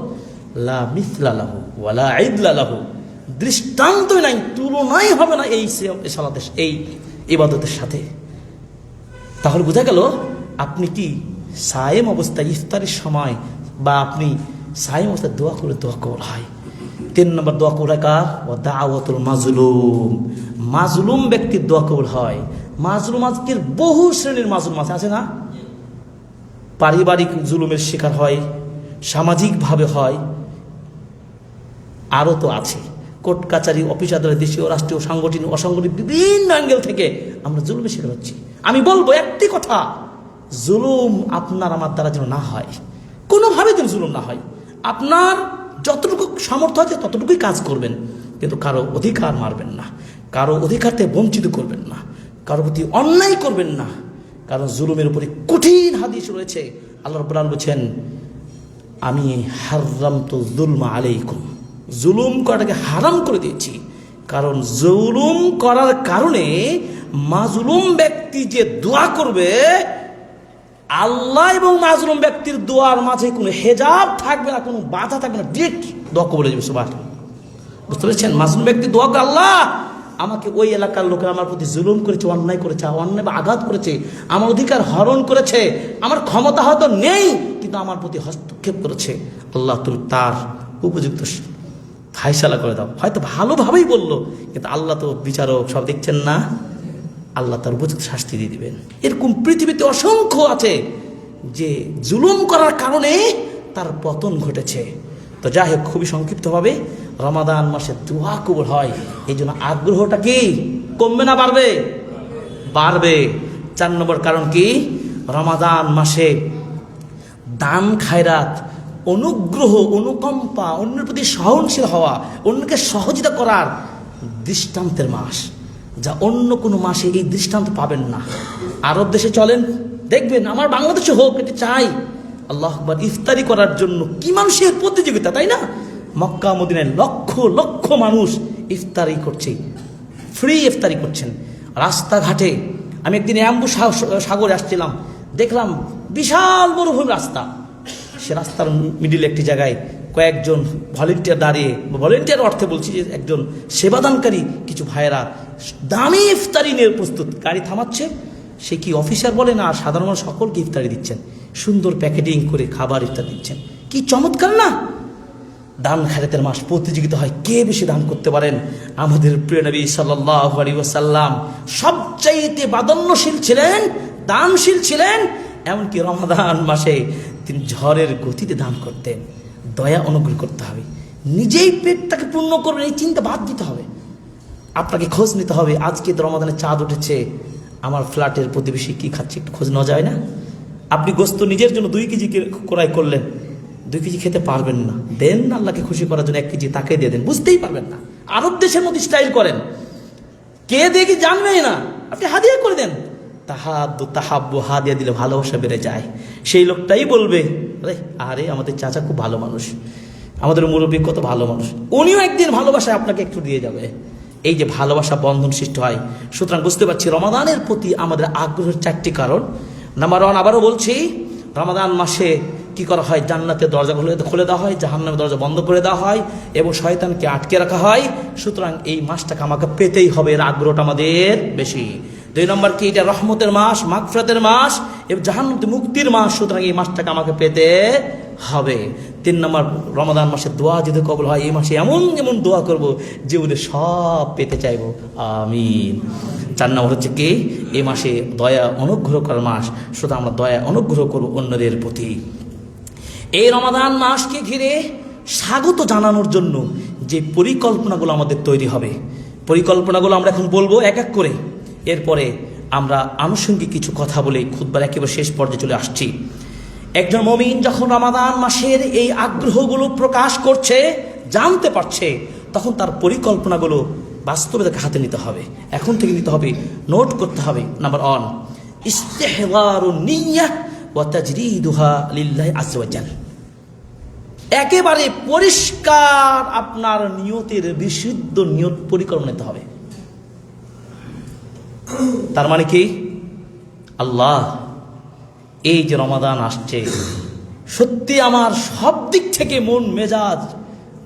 লা মিসলা লাহু ওয়ালা ইদলা লাহু, দৃষ্টান্তই নাই, তুলনাই হবে না এই সিয়াম, এই সালাতের, এই ইবাদতের সাথে। তাহলে বোঝা গেল আপনি কি সায়েম অবস্থায় ইফতারের সময় বা আপনি সায়েম অবস্থায় দোয়া করে দোয়া কবুল হয়। 3 নম্বর দোয়া কবুল কার, ওয়া দাওয়াতুল মাজলুম, মাজলুম ব্যক্তির দোয়া কবুল হয়। মাজলুম আজকের বহু শ্রেণীর মাজলুম আছে না? পারিবারিক জুলুমের শিকার হয়, সামাজিকভাবে হয়, আরও তো আছে কোর্ট কাচারি অফিস আদালত, দেশীয় রাষ্ট্রীয় সাংগঠনিক অসাংগঠনিক বিভিন্ন অ্যাঙ্গেল থেকে আমরা জুলুমের শিকার হচ্ছি। আমি বলবো একটি কথা, জুলুম আপনার আমার দ্বারা যেন না হয়, কোনোভাবে যেন জুলুম না হয়। আপনার যতটুকু সামর্থ্য আছে ততটুকুই কাজ করবেন, কিন্তু কারো অধিকার মারবেন না, কারো অধিকার থেকে বঞ্চিত করবেন না, কারো প্রতি অন্যায় করবেন না, কারণ জুলুমের উপরে কঠিন হাদিস রয়েছে। আল্লাহ রাব্বুল আলামিন বলেছেন, আমি হারামতু যুলমা আলাইকুম, জুলুম করাটাকে হারাম করে দিয়েছি। কারণ জুলুম করার কারণে মাজলুম ব্যক্তি যে দোয়া করবে, আল্লাহ এবং মাজলুম ব্যক্তির দোয়ার মাঝে কোনো হেজাব থাকবে না, কোনো বাধা থাকবে না, ডিরেক্ট দোয়া কবুল হয়ে যাবে। সুবহানাল্লাহ, বুঝতে পেরেছেন? মাজলুম ব্যক্তি দোয়া করে, আল্লাহ আমাকে ওই এলাকার লোকেরা আমার প্রতি জুলুম করেছে, অন্যায় করেছে, অন্যায় বা আঘাত করেছে, আমার অধিকার হরণ করেছে, আমার ক্ষমতা হয়তো নেই কিন্তু আমার প্রতি হস্তক্ষেপ করেছে, আল্লাহ তুমি তার উপযুক্ত ফায়সালা করে দাও। হয়তো ভালোভাবেই বললো, কিন্তু আল্লাহ তো বিচারক, সব দেখছেন না, আল্লাহ তার উপযুক্ত শাস্তি দিয়ে দিবেন। এরকম পৃথিবীতে অসংখ্য আছে যে জুলুম করার কারণে তার পতন ঘটেছে। তো যাই হোক, খুবই সংক্ষিপ্তভাবে, রমাদান মাসে দোয়া কবুল হয়, এই জন্য আগ্রহটা কি কমবে না বাড়বে? বাড়বে। 4 নম্বর কারণ কি, রমাদান মাসে দান খায়রাত, অনুগ্রহ, অনুকম্পা, অন্যের প্রতি সহনশীল হওয়া, অন্যকে সহযোগিতা করার দৃষ্টান্তের মাস, যা অন্য কোনো মাসে এই দৃষ্টান্ত পাবেন না। আরব দেশে চলেন, দেখবেন, আমার বাংলাদেশে হোক, এটি চাই, আল্লাহ আকবার, ইফতারি করার জন্য কি মানুষের প্রতিযোগিতা, তাই না? মক্কা মদিনায় লক্ষ লক্ষ মানুষ ইফতারি করছে, ফ্রি ইফতারি করছেন রাস্তাঘাটে। আমি একদিন অ্যাম্বু সাগরে আসছিলাম, দেখলাম বিশাল মরুভূমি রাস্তা, সে রাস্তার মিডিলে একটি জায়গায় কয়েকজন ভলেন্টিয়ার দাঁড়িয়ে, ভলেন্টিয়ার অর্থে বলছি যে একজন সেবাদানকারী কিছু ভাইয়েরা দামি ইফতারি নিয়ে প্রস্তুত, গাড়ি থামাচ্ছে। সে কি অফিসার বলে না, সাধারণ মানুষ সকলকে ইফতারি দিচ্ছেন, সুন্দর প্যাকেটিং করে খাবার ইফতার দিচ্ছেন। কি চমৎকার না! দান খায়রাতের মাস, প্রতিযোগিতা হয় কে বেশি দান করতে পারেন। আমাদের প্রিয় নবী সাল্লাল্লাহু আলাইহি ওয়াসাল্লাম সবচাইতে বাদন্যশীল ছিলেন, দানশীল ছিলেন। এমনকি রমাদান মাসে তিনি ঝড়ের গতিতে দান করতেন। দয়া অনুগ্রহ করতে হবে, নিজেই পেটটাকে পূর্ণ করবেন এই চিন্তা বাদ দিতে হবে। আপনাকে খোঁজ নিতে হবে, আজকে তো রমাদানের চাঁদ উঠেছে, আমার ফ্ল্যাটের প্রতিবেশী কি খাচ্ছে একটু খোঁজ নেওয়া যায় না? আপনি গোস্ত নিজের জন্য 2 কেজি ক্রয় করলেন, 2 কেজি খেতে পারবেন না, দেন না আল্লাহকে খুশি করার জন্য 1 কেজি তাকে দিয়ে দেন, বুঝতেই পারবেন না। আরব দেশের মধ্যে স্টাইল করেন, কে দিয়ে কি জানবেই না, আপনি হাদিয়া করে দেন। তাহাদ্দু তাহাব্বু, হাদিয়া দিলে ভালোবাসা বেড়ে যায়। সেই লোকটাই বলবে, আরে আমাদের চাচা খুব ভালো মানুষ, আমাদের মুরব্বী কত ভালো মানুষ, উনিও একদিন ভালোবাসায় আপনাকে একটু দিয়ে যাবে। এই যে ভালোবাসা বন্ধন সৃষ্টি হয়। সুতরাং বুঝতে পারছি রমাদানের প্রতি আমাদের আগ্রহের 4টি কারণ। নাম্বার 1, আবারও বলছি, রমাদান মাসে কি করা হয়? জান্নাতের দরজা খুলে দেওয়া হয়, জাহান্নামের দরজা বন্ধ করে দেওয়া হয় এবং শয়তানকে আটকে রাখা হয়। সুতরাং এই মাসটাকে আমাকে পেতেই হবে, এর আগ্রহটা আমাদের বেশি। 2 নম্বর কি? এটা রহমতের মাস, মাগফিরাতের মাস এবং জাহান্নাম থেকে মুক্তির মাস। সুতরাং এই মাসটাকে আমাকে পেতে হবে। 3 নম্বর, রমাদান মাসে দোয়া যদি কবুল হয়, এই মাসে এমন এমন দোয়া করব জীবনে সব পেতে চাইবো, আমিন। 4 নম্বর হচ্ছে কি? এই মাসে দয়া অনুগ্রহ করার মাস। সুতরাং আমরা দয়া অনুগ্রহ করব অন্যদের প্রতি। এই রমাদান মাসকে ঘিরে স্বাগত জানানোর জন্য যে পরিকল্পনাগুলো আমাদের তৈরি হবে, পরিকল্পনাগুলো আমরা এখন বলবো এক এক করে। এরপরে আমরা আনুষঙ্গিক কিছু কথা বলে খুতবার একেবারে শেষ পর্যায়ে চলে আসছি। একজন মুমিন যখন রমাদান মাসের এই আগ্রহগুলো প্রকাশ করছে, জানতে পারছে, তখন তার পরিকল্পনাগুলো বাস্তবে তাকে হাতে নিতে হবে, এখন থেকে নিতে হবে, নোট করতে হবে। নাম্বার 1, ইস্তিহদারুন নিয়্যাহ ওয়া তাজরিদুহা লিল্লাহি আযজা ওয়া জাল। একেবারে পরিষ্কার আপনার নিয়তের বিশুদ্ধ নিয়ত পরিকল্পনা নিতে হবে। তার মানে কি? আল্লাহ, এই যে রমাদান আসছে, সত্যি আমার সব দিক থেকে মন মেজাজ,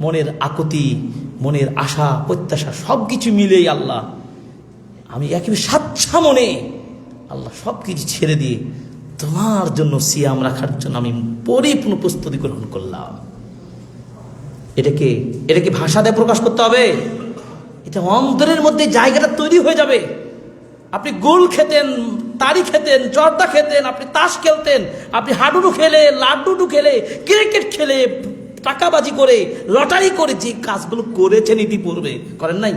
মনের আকুতি, মনের আশা প্রত্যাশা সব কিছু মিলেই আল্লাহ আমি একেবারে স্বেচ্ছা মনে আল্লাহ সব কিছু ছেড়ে দিয়ে তোমার জন্য সিয়াম রাখার জন্য আমি পরিপূর্ণ প্রস্তুতি গ্রহণ করলাম। এটাকে ভাষা দিয়ে প্রকাশ করতে হবে, এটা অন্তরের মধ্যে জায়গাটা তৈরি হয়ে যাবে। আপনি গোল খেতেন, তারি খেতেন, জর্দা খেতেন, আপনি তাস খেলতেন, আপনি হাডুডু খেলে, লাড্ডুডু খেলে, ক্রিকেট খেলে, টাকাবাজি করে, লটারি করে যে কাজগুলো করেছেন ইতিপূর্বে, করেন নাই?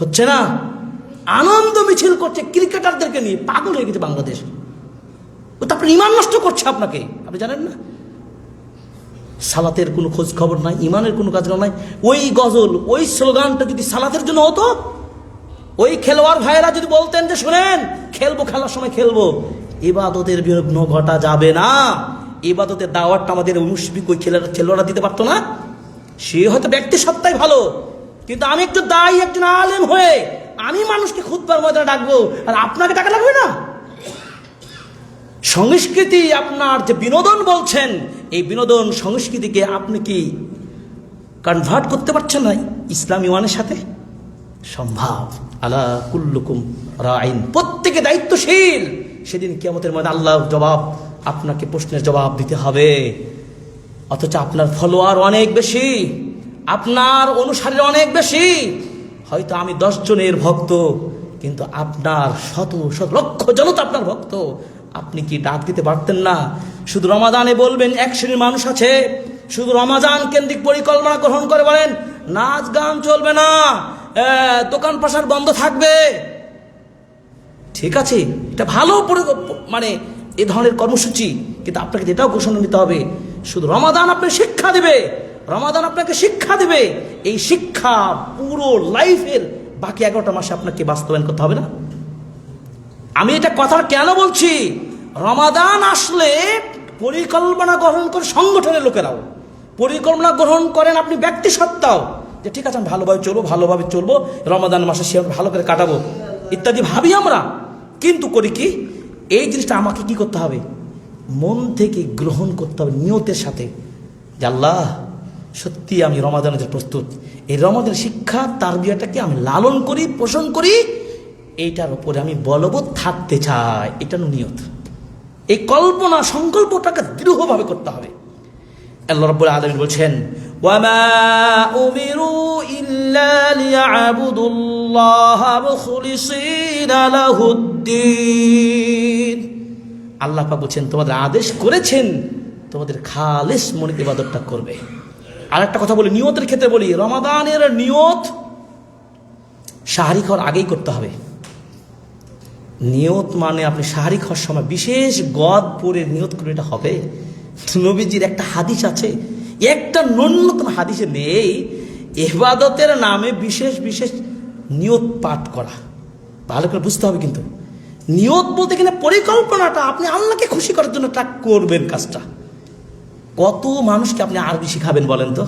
হচ্ছে না? আনন্দ মিছিল করছে ক্রিকেটারদেরকে নিয়ে, পাগল হয়ে গেছে বাংলাদেশ। ও তো আপনার ইমান নষ্ট করছে আপনাকে, আপনি জানেন না? সালাতের কোনো খোঁজ খবর নাই, ইমানের কোনো কাজ নাই। ওই গজল, ওই স্লোগানটা যদি সালাতের জন্য হতো, ওই খেলোয়াড় ভাইয়েরা যদি বলতেন যে শুনেন খেলবো, খেলার সময় খেলবো, ইবাদতের বিঘ্ন ঘটা যাবে না। ইবাদতের দাওয়াতটা আমাদের মুশফিক ওই খেলোয়াড়রা দিতে পারতো না? সে হয়তো ব্যক্তি সত্তাই ভালো, কিন্তু আমি একটু দায়ী, একজন আলেম হয়ে আমি মানুষকে খুতবার ময়দানে ডাকবো, আর আপনাকে টাকা লাগবে না? সংস্কৃতি, আপনার যে বিনোদন বলছেন, এই বিনোদন সংস্কৃতিকে আপনি কি কনভার্ট করতে পারছেন না ইসলামী ওয়ানের সাথে? সম্ভব। আলা কুল্লুকুম রাইন, প্রত্যেকে দায়িত্বশীল। সেদিন কিয়ামতের মধ্যে আল্লাহ আপনাকে প্রশ্নের জবাব দিতে হবে। অথচ আপনার ফলোয়ার অনেক বেশি, আপনার অনুসারী অনেক বেশি। হয়তো আমি 10 জনের ভক্ত, কিন্তু আপনার শত শত লক্ষ জনতা আপনার ভক্ত। আপনি কি ডাক দিতে পারতেন না? শুধু রমাদানে বলবেন 1 শ্রেণীর মানুষ আছে, শুধু রমাদান কেন্দ্রিক পরিকল্পনা গ্রহণ করে বলেন নাচ গান চলবে না, দোকান পাশার বন্ধ থাকবে। ঠিক আছে, এটা ভালো মানে এ ধরনের কর্মসূচি, কিন্তু আপনাকে যেটাও ঘোষণা নিতে হবে, শুধু রমাদান আপনাকে শিক্ষা দেবে, রমাদান আপনাকে শিক্ষা দেবে। এই শিক্ষা পুরো লাইফের বাকি 11টা মাসে আপনাকে বাস্তবায়ন করতে হবে না? আমি এটা কথা কেন বলছি? রমাদান আসলে পরিকল্পনা গ্রহণ করে সংগঠনের লোকেরাও পরিকল্পনা গ্রহণ করেন, আপনি ব্যক্তি সত্তাও, যে ঠিক আছে আমি ভালোভাবে চলবো, রমাদান মাসে সে ভালো করে কাটাবো ইত্যাদি ভাবি আমরা। কিন্তু করি কি? এই জিনিসটা আমাকে কি করতে হবে? মন থেকে গ্রহণ করতে হবে নিয়তের সাথে যে আল্লাহ সত্যি আমি রমাদানের জন্য প্রস্তুত, এই রমাদানের শিক্ষা তারবিয়াটাকে আমি লালন করি, পোষণ করি, এইটার উপরে আমি বলবৎ থাকতে চাই। এটা হলো নিয়ত। এই কল্পনা সংকল্পটাকে দৃঢ়ভাবে করতে হবে। আল্লাহ রাব্বুল আলামিন বলছেন ওয়ামা উমিরু ইল্লা লিয়াবুদুল্লাহা মুখলিসিনা লাহুদ্দিন। আল্লাহ পাক বলছেন তোমাদের আদেশ করেছেন তোমাদের খালেস মনে ইবাদতটা করবে। আর একটা কথা বলি, নিয়তের ক্ষেত্রে বলি, রমাদানের নিয়ত সাহারি খাওয়ার আগেই করতে হবে। নিয়ত মানে আপনি সাহারি খাওয়ার সময় বিশেষ গদ পরে নিয়ত করে এটা হবে? নবীজির একটা হাদিস আছে, একটা ন্যূনতম হাদিসে নেই ইবাদতের নামে বিশেষ বিশেষ নিয়ত পাঠ করা। ভালো করে বুঝতে হবে কিন্তু নিয়ত বলতে গেলে পরিকল্পনাটা, আপনি আল্লাহকে খুশি করার জন্য তা করবেন কাজটা। কত মানুষকে আপনি আরবি শিখাবেন বলেন তো?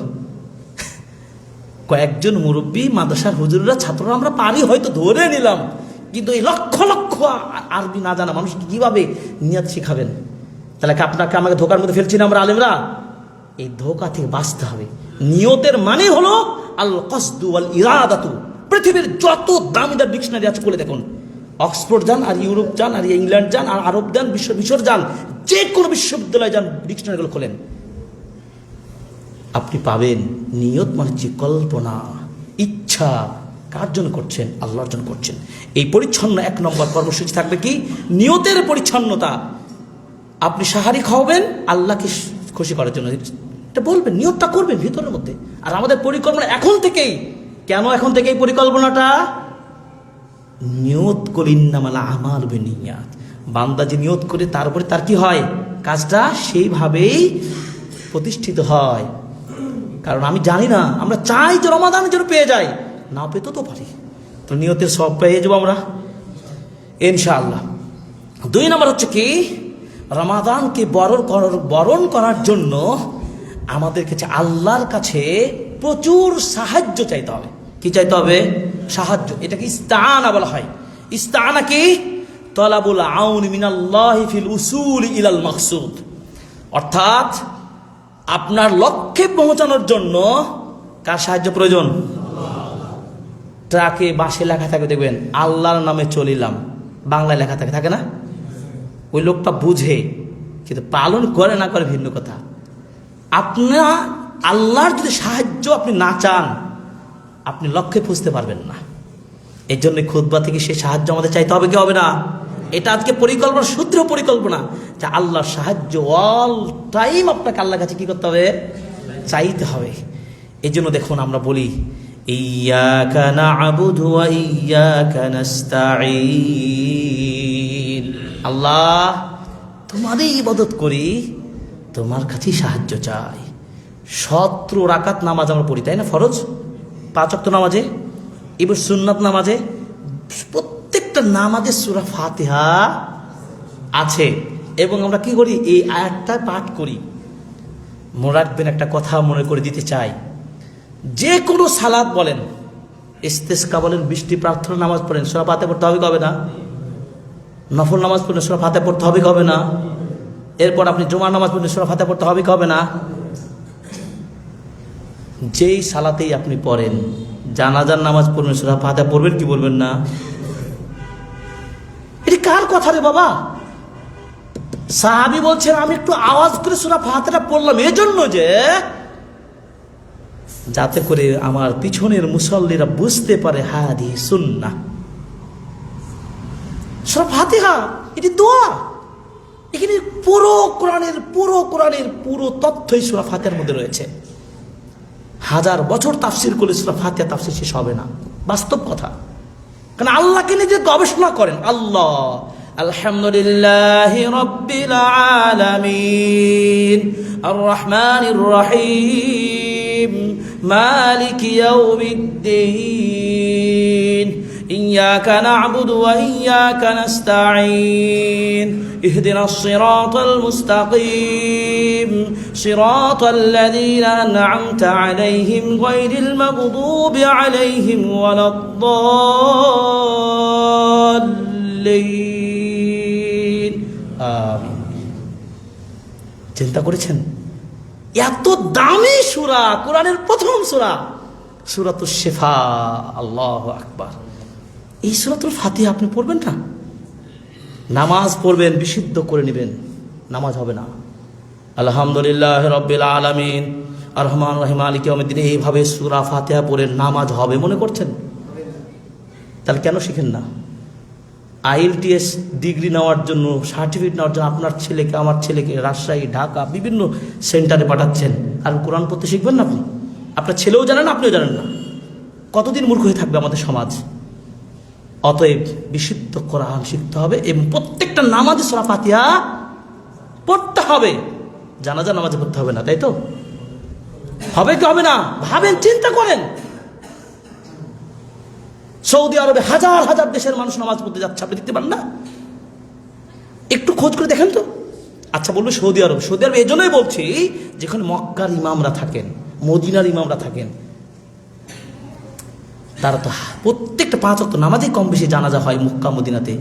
কয়েকজন মুরব্বী, মাদ্রাসার হুজুররা, ছাত্ররা আমরা পারি হয়তো ধরে নিলাম, কিন্তু এই লক্ষ লক্ষ আরবি না জানা মানুষকে কিভাবে নিয়ত শিখাবেন? তাহলে আপনাকে আমাকে ধোকার মধ্যে ফেলছি না আমরা আলেমরা? এই ধোকা থেকে বাঁচতে হবে। নিয়তের মানে হলো আল কসদু ওয়াল ইরাদাতু। পৃথিবীর যত দামিদার ডিকশনারি আছে বলে দেখুন, অক্সফোর্ড যান আর ইউরোপ যান আর ইংল্যান্ড যান আর আরব যান, মিশর যান, যে কোনো বিশ্ববিদ্যালয়ে যান, ডিকশনারিগুলো খোলেন, আপনি পাবেন নিয়ত মানে হচ্ছে কল্পনা, ইচ্ছা। কার জন্য করছেন? আল্লাহর জন্য করছেন। এই পরিচ্ছন্ন 1 নম্বর কর্মসূচি থাকবে কি? নিয়তের পরিচ্ছন্নতা। আপনি সাহারি খাওয়াবেন আল্লাহকে খুশি করার জন্য, এটা বলবেন, নিয়তটা করবেন ভিতরের মধ্যে। আর আমাদের পরিকল্পনা এখন থেকেই। কেন এখন থেকেই পরিকল্পনাটা? নিয়ত করি ইন্নামাল আমালু বিন্নিয়াত। বান্দা যে নিয়ত করে তারপরে তার কি হয়? কাজটা সেইভাবেই প্রতিষ্ঠিত হয়। কারণ আমি জানি না, আমরা চাই যে রমাদানের জন্য পেয়ে যাই, না পেতে তো পারি, তো নিয়তের সব পেয়ে যাবো আমরা ইনশাআল্লাহ। 2 নম্বর হচ্ছে কি? রমাদানকে বরণ করার জন্য আমাদের কাছে আল্লাহর কাছে প্রচুর সাহায্য চাইতে হবে। কি চাইতে হবে? সাহায্য। এটাকে ইস্তাআনা বলা হয়। ইস্তাআনা কি? তলাবুল আউন মিনাল্লাহি ফিল উসুল ইলাল মাকসুদ। অর্থাৎ আপনার লক্ষ্যে পৌঁছানোর জন্য কার সাহায্য প্রয়োজন? ট্রাকে বাসে লেখা থাকে দেখবেন আল্লাহর নামে চলিলাম, বাংলায় লেখা থাকে, থাকে না? ওই লোকটা বুঝে, কিন্তু পালন করে না করে ভিন্ন কথা। আপনার আল্লাহর যদি সাহায্য আপনি না চান, আপনি লক্ষ্যে পৌঁছতে পারবেন না। এর জন্য খুতবা থেকে সে সাহায্য আমাদের চাইতে হবে কি হবে না? এটা আজকে পরিকল্পনা, সূত্র পরিকল্পনা, যে আল্লাহর সাহায্য অল টাইম আপনাকে আল্লাহর কাছে কি করতে হবে? চাইতে হবে। এই জন্য দেখুন আমরা বলি ইয়াকা না'বুদু ওয়া ইয়াকা নাস্তাঈন। আল্লাহ তোমারই ইবাদত করি, তোমার কাছেই সাহায্য চাই। 17 রাকাত নামাজ আমরা পড়ি, তাই না? ফরজ 5 ওয়াক্ত নামাজে, এবার সুন্নাত নামাজে, প্রত্যেকটা নামাজে সূরা ফাতিহা আছে। এবং আমরা কি করি? এই আয়াতটা পাঠ করি। মনে রাখবেন, একটা কথা মনে করে দিতে চাই, যে কোনো সালাত বলেন, ইস্তেসকা বলেন, বৃষ্টি প্রার্থনা নামাজ পড়েন, সূরা ফাতিহা পড়তে হবে কবে না? নফল নামাজ পড়লে সূরা ফাতিহা পড়তে হবে কবে না? এরপর আপনি জুমার নামাজ পড়লে সূরা ফাতিহা পড়তে হবে কবে না? যেই সালাতেই আপনি পড়েন, জানাজার নামাজ পড়বেন, সূরা ফাতিহা পড়বেন কি বলবেন না? এটা কার কথা রে বাবা? সাহাবী বলছেন আমি একটু আওয়াজ করে সূরা ফাতিহা পড়লাম এজন্য যে যাতে করে আমার পিছনের মুসল্লিরা বুঝতে পারে হাদি সুন্নাহ। সূরা ফাতিহা এটি দোয়া, এখানে পুরো কোরআনের পুরো তথ্যই সূরা ফাতিহার মধ্যে রয়েছে। 1000 বছর তাফসির করলে সূরা ফাতিহা তাফসির শেষ হবে না, বাস্তব কথা। কারণ আল্লাহকে নিজে গবেষণা করেন। আল্লাহ আলহামদুলিল্লাহি রাব্বিল আলামিন আর রহমানির রহিম মালিকি ইয়াউমিদ্দিন إياك نعبد وإياك نستعين اهدنا الصراط المستقيم صراط الذين أنعمت عليهم غير المغضوب عليهم ولا الضالين। 1 নম্বর হচ্ছে কি? রমাদানের 1 নম্বর কর্মসূচি থাকবে কি? নিয়ত। 2 নম্বর হচ্ছে কি? রমাদানের 1 নম্বর কর্মসূচি থাকবে কি? সাহারি খাওয়া। 3 নম্বর হচ্ছে কি? রমাদানের 1 নম্বর কর্মসূচি থাকবে কি? সাহারি খাওয়া। 4 নম্বর হচ্ছে কি? রমাদানের 1 নম্বর কর্মসূচি থাকবে কি? আমিন। চিন্তা করেছেন? এত দামি সূরা, কোরআনের প্রথম সূরা, সূরাতুশ শিফা। আল্লাহু আকবার। এই সূরাতুল ফাতিহা আপনি পড়বেন না, নামাজ পড়বেন, বিশুদ্ধ করে নেবেন, নামাজ হবে না। আলহামদুলিল্লাহ রাব্বিল আলামিন আর রহমান রহিম মালিক ইয়াউমিদ্দিন, এইভাবে সূরা ফাতিহা পড়ে নামাজ হবে মনে করছেন? তাহলে কেন শিখেন না? IELTS ডিগ্রি নেওয়ার জন্য, সার্টিফিকেট নেওয়ার জন্য আপনার ছেলেকে, আমার ছেলেকে রাজশাহী, ঢাকা বিভিন্ন সেন্টারে পাঠাচ্ছেন, আর কোরআন পড়তে শিখবেন না আপনি? আপনার ছেলেও জানেন না, আপনিও জানেন না। কতদিন মূর্খ হয়ে থাকবে আমাদের সমাজ? অতএব বিশুদ্ধ কোরআন শিখতে হবে এবং প্রত্যেকটা নামাজে সূরা ফাতিহা পড়তে হবে। জানাজা নামাজে পড়তে হবে না, তাই তো? হবে কি হবে না ভাবেন, চিন্তা করেন। সৌদি আরবে হাজার হাজার দেশের মানুষ নামাজ পড়তে যাচ্ছে, আপনি দেখতে পান না? একটু খোঁজ করে দেখেন তো। আচ্ছা বলবে সৌদি আরব, সৌদি আরব এই জন্যই বলছি যেখানে মক্কার ইমামরা থাকেন, মদিনার ইমামরা থাকেন, তারা তো প্রত্যেকটা 5 ওয়াক্ত নামাজে কম বেশি জানাজা হয় মক্কা মদিনাতে।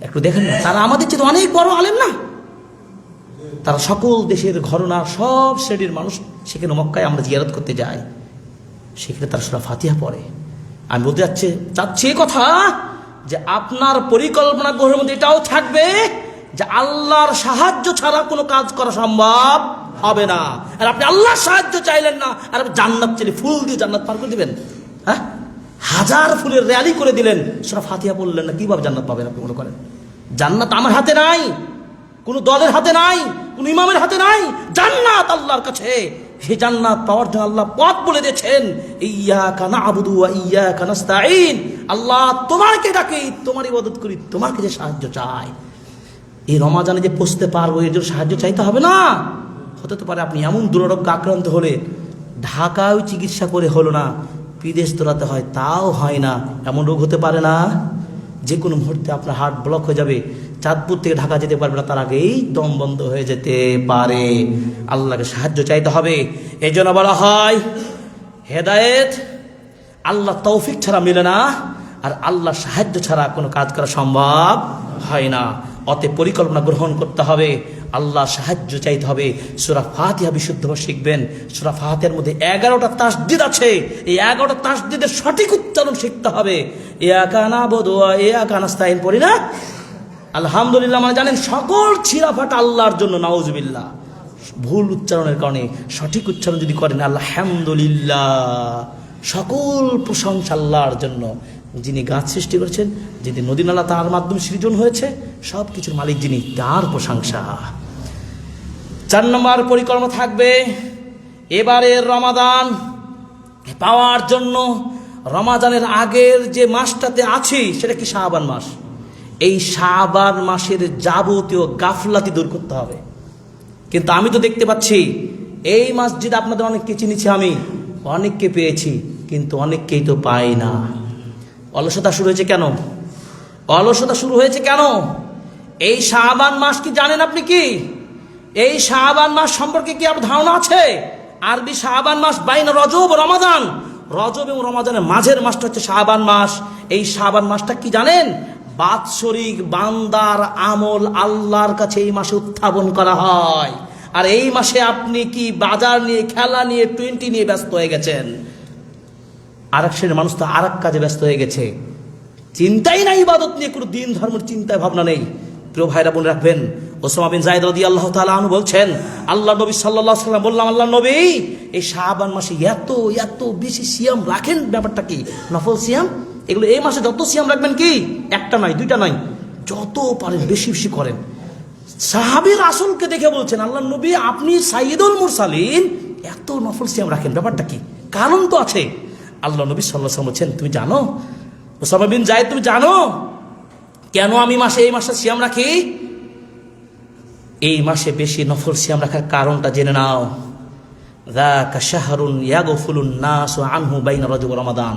একটু দেখেন না, তারা আমাদের চেয়ে অনেক বড় আলেম না? তারা সকল দেশের ঘরনা, সব শ্রেণীর মানুষ সেখানে মক্কায় আমরা জিয়ারত করতে যাই, সেখানে তারা সূরা ফাতিহা পড়ে। আমি বলতে চাচ্ছি কথা যে আপনার পরিকল্পনা গ্রহের মধ্যে এটাও থাকবে যে আল্লাহর সাহায্য ছাড়া কোনো কাজ করা সম্ভব হবে না। আর আপনি আল্লাহর সাহায্য চাইলেন না, আর আপনি জান্নাত চাইলে ফুল দিয়ে জান্নাত পার করে দিবেন? হ্যাঁ, হাজার ফুলের র্যালি করে দিলেন, সূরা ফাতিহা বললেন না, কিভাবে জান্নাত পাবেন আপনি মনে করেন? জান্নাত আমার হাতে নাই, কোনো দলের হাতে নাই, কোনো ইমামের হাতে নাই, জান্নাত আল্লাহর কাছে। সেই জান্নাত পাওয়ার জন্য আল্লাহ পথ বলে দিয়েছেন, ইয়্যাকা না'বুদু ওয়া ইয়্যাকা নাস্তাঈন। আল্লাহ তোমাকে ডাকি, তোমার ইবাদত করি, তোমার কাছে সাহায্য চাই। এই রমাজানে যে পৌঁছতে পারবো এর জন্য সাহায্য চাইতে হবে না? হতে তো পারে আপনি এমন দুরারোগ্য আক্রান্ত হলে ঢাকায় চিকিৎসা করে হলো না, বিদেশ দৌড়াতে হয়, তাও হয় না, এমন রোগ হতে পারে না? যে কোনো মুহূর্তে আপনার হার্ট ব্লক হয়ে যাবে, চাঁদপুর থেকে ঢাকা যেতে পারবে না, তার আগেই দম বন্ধ হয়ে যেতে পারে। আল্লাহকে সাহায্য চাইতে হবে। এই জন্য বলা হয় হেদায়েত আল্লাহ তৌফিক ছাড়া মিলে না, আর আল্লাহ সাহায্য ছাড়া কোনো কাজ করা সম্ভব হয় না। অতএব পরিকল্পনা গ্রহণ করতে হবে, আল্লাহ সাহায্য চাইতে হবে। সূরা ফাতিহা বিশুদ্ধভাবে শিখবেন। সূরা ফাতিহার মধ্যে 11টা তাসদিদ আছে, এই 11টা তাসদিদের সঠিক উচ্চারণ শিখতে হবে। ইয়্যাকা না'বুদু ওয়া ইয়্যাকা নাস্তাঈন পড়ি না? আলহামদুলিল্লাহ মানে জানেন সকল ছিঁড়াফাটা আল্লাহর জন্য, নাউজুবিল্লাহ। ভুল উচ্চারণের কারণে সঠিক উচ্চারণ যদি করেন, আলহামদুলিল্লাহ, সকল প্রশংসা আল্লাহর জন্য, যিনি গাছ সৃষ্টি করেছেন, যিনি নদী নালা তার মাধ্যমে সৃজন হয়েছে, সব কিছুর মালিক যিনি, তার প্রশংসা। 4 নম্বর পরিকল্পনা থাকবে এবারের রমাদান পাওয়ার জন্য। রমাদানের আগের যে মাসটাতে আছি সেটা কি? শাবান মাস। এই শাবান মাসের যাবতীয় গাফলাতি দূর করতে হবে। কিন্তু আমি তো দেখতে পাচ্ছি এই মসজিদে আপনাদের অনেককে চিনেছি, আমি অনেককে পেয়েছি, কিন্তু অনেককেই তো পাই না। অলসতা শুরু হয়েছে কেন? অলসতা শুরু হয়েছে কেন? এই শাবান মাস কি জানেন আপনি? কি এই শাবান মাস সম্পর্কে কি আপনার ধারণা আছে? আরবি শাবান মাস বাইনা রজব ও রমাদান, রজব এবং রমাদানের মাঝের মাসটা হচ্ছে শাবান মাস। এই শাবান মাসটা কি জানেন? বাৎসরিক বান্দার আমল আল্লাহর কাছে এই মাসে উত্থাপন করা হয়। আর এই মাসে আপনি কি বাজার নিয়ে, খেলা নিয়ে, 20 নিয়ে ব্যস্ত হয়ে গেছেন। আরেক শ্রেণীর মানুষ তো আরেক কাজে ব্যস্ত হয়ে গেছে, চিন্তাই নাই ইবাদত নিয়ে, কোনো দিন ধর্মের চিন্তায় ভাবনা নেই। প্রিয় ভাইরা বোন রাখবেন, ওসামা বিন যায়েদ রাদিয়াল্লাহু তাআলা আনহু বলছেন, আল্লাহ নবী সাল্লাল্লাহু আলাইহি ওয়াসাল্লাম, বললাম আল্লাহ নবী এই শাবান মাসে এত এত বেশি সিয়াম রাখেন, ব্যাপারটা কি? নফল সিয়াম এগুলো এই মাসে যত সিয়াম রাখবেন, কি একটা নয়, 2টা নয়, যত পারেন বেশি বেশি করেন। সাহাবী রাসূলকে দেখে বলছেন, আল্লাহ নবী আপনি সাইয়্যিদুল মুরসালিন, এত নফল সিয়াম রাখেন, ব্যাপারটা কি? কারণ তো আছে। আল্লাহ নবী সাল্লাল্লাহু আলাইহি ওয়াসাল্লাম বলছেন, তুমি জানো ওসামা বিন যায়েদ, তুমি জানো কেন আমি এই মাসে সিয়াম রাখি? এই মাসে বেশি নফল সিয়াম রাখার কারণটা জেনে নাও। যাকা শাহরুন ইয়াগফুলুন নাসু আনহু বাইনা রজব ওয়া রমাদান।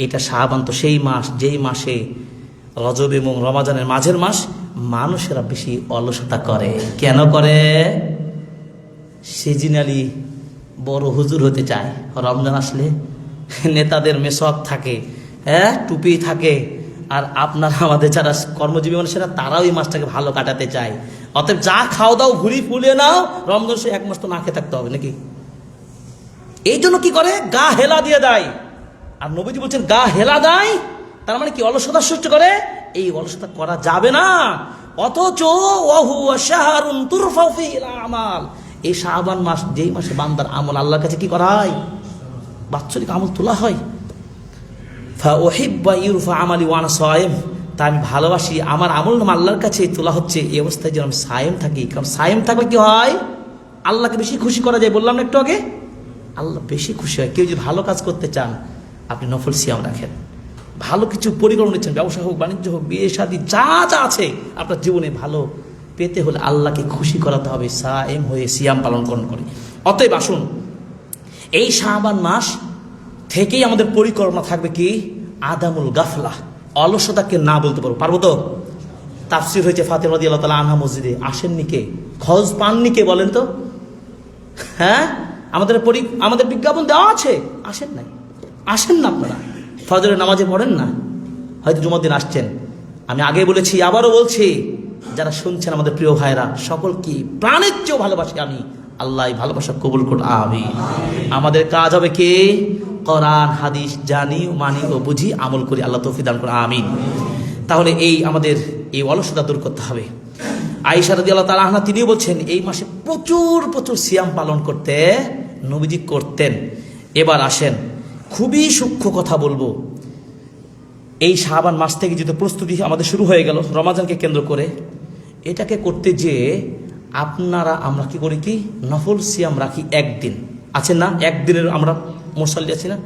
এটা শাবান তো সেই মাস, যেই মাসে রজব এবং রমাদানের মাঝের মাস, মানুষেরা বেশি অলসতা করে। কেন করে? সিজনালি বড় হুজুর হতে চায়। রমজান আসলে নেতাদের মেসওয়াক থাকে, হ্যাঁ, টুপি থাকে, আর আপনারা আমাদের যারা কর্মজীবী মানুষেরা তারাও এই মাসটাকে ভালো কাটাতে চায়। অতএব যা খাও দাও ঘুরি ফুলিয়ে নাও, রমজান সে 1 মাস তো না খেয়ে থাকতে হবে নাকি? এই জন্য কি করে গা হেলা দিয়ে দেয়। আর নবীজি বলছেন গা হেলা দেয়, তার মানে কি অলসতা সৃষ্টি করে। এই অলসতা করা যাবে না। অথচ শাহরুন তুরফাউ ফীহিল আমাল, এই শাবান মাস যেই মাসে বান্দার আমল আল্লাহর কাছে কি করা হয়, বাৎসরিক আমল তোলা হয়। ফাউহিব্বু ইউরফা আমালি ওয়া আনা সায়েম, তা আমি ভালোবাসি আমার আমল নাম আল্লাহর কাছে তোলা হচ্ছে এই অবস্থায় যেন আমি সায়েম থাকি। কারণ সায়েম থাকলে কি হয়, আল্লাহকে বেশি খুশি করা যায়। বললাম না একটু আগে, আল্লাহ বেশি খুশি হয়। কেউ যদি ভালো কাজ করতে চান আপনি নফল সিয়াম রাখেন, ভালো কিছু পরিকল্পনা নিচ্ছেন, ব্যবসা হোক, বাণিজ্য হোক, বিয়ে শাদী যা যা আছে আপনার জীবনে ভালো পেতে হলে আল্লাহকে খুশি করাতে হবে সায়েম হয়ে, সিয়াম পালন করে। অতএব আসুন এই শাবান মাস থেকেই আমাদের পরিকল্পনা থাকবে কি, আদামুল গাফলা, অলসতাকে না বলতে পারবো তো। তাফসীর হয়েছে ফাতেমা রাদিয়াল্লাহু তাআলা আনহা মসজিদে আসেননি কে, খোঁজ পাননি কে বলেন তো? হ্যাঁ, আমাদের বিজ্ঞাপন দেওয়া আছে, আসেন নাই, আসেন না আপনারা, ফজরের নামাজে পড়েন না, হয়তো জুমার দিন আসছেন। আমি আগে বলেছি আবারও বলছি, যারা শুনছেন আমাদের প্রিয় ভাইরা সকল কি প্রাণের চেয়েও ভালোবাসি আমি, আল্লাহ ভালোবাসা কবুল করুন আমিন। আমাদের কাজ হবে কি, কোরআন হাদিস জানি মানি ও বুঝি আমল করি, আল্লাহ তৌফিক দান করুন আমিন। তাহলে এই আমাদের এই অলসতা দূর করতে হবে। আয়েশা রাদিয়াল্লাহু তাআলা আনহা তিনিও বলছেন এই মাসে প্রচুর প্রচুর সিয়াম পালন করতে নবীজি করতেন। এবার আসেন খুবই সূক্ষ্ম কথা বলবো। এই শাবান মাস থেকে যেহেতু প্রস্তুতি আমাদের শুরু হয়ে গেল রমাজানকে কেন্দ্র করে, এটাকে করতে যে আমরা কি করি কি, নফল সিয়াম রাখি একদিন, আছেন না, একদিনের আমরা মুসাল্লি আছি না,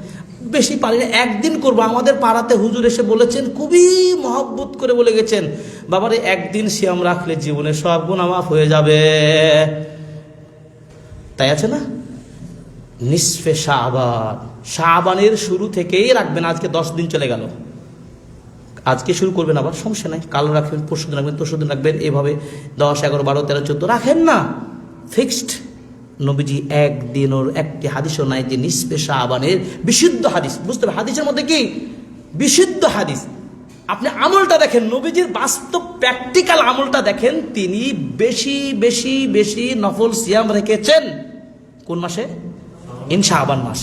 বেশি পারি না, একদিন করবো। আমাদের পাড়াতে হুজুর এসে বলেছেন, খুবই মহব্বত করে বলে গেছেন, বাবারে একদিন সিয়াম রাখলে জীবনে সব গুনাহ মাফ হয়ে যাবে। তাই আছে না, নিসফে শাবান, শাবানের শুরু থেকেই রাখবেন। আজকে 10 দিন চলে গেল, আজকে শুরু করবেন, আবার সমস্যা নাই, কাল রাখবেন, পরশুদিন রাখবেন, তরশুদিন রাখবেন, এভাবে 10, 11, 12, 13, 14 রাখেন না, ফিক্সড। নবীজি একদিন ওর একটি হাদিসও নাই যে নিসফে শাবানের, বিশুদ্ধ হাদিস, বুঝতে হবে হাদিসের মধ্যে কি বিশুদ্ধ হাদিস। আপনি আমলটা দেখেন, নবীজির বাস্তব প্র্যাকটিক্যাল আমলটা দেখেন, তিনি বেশি বেশি বেশি নফল সিয়াম রেখেছেন কোন মাসে, শাবান মাস।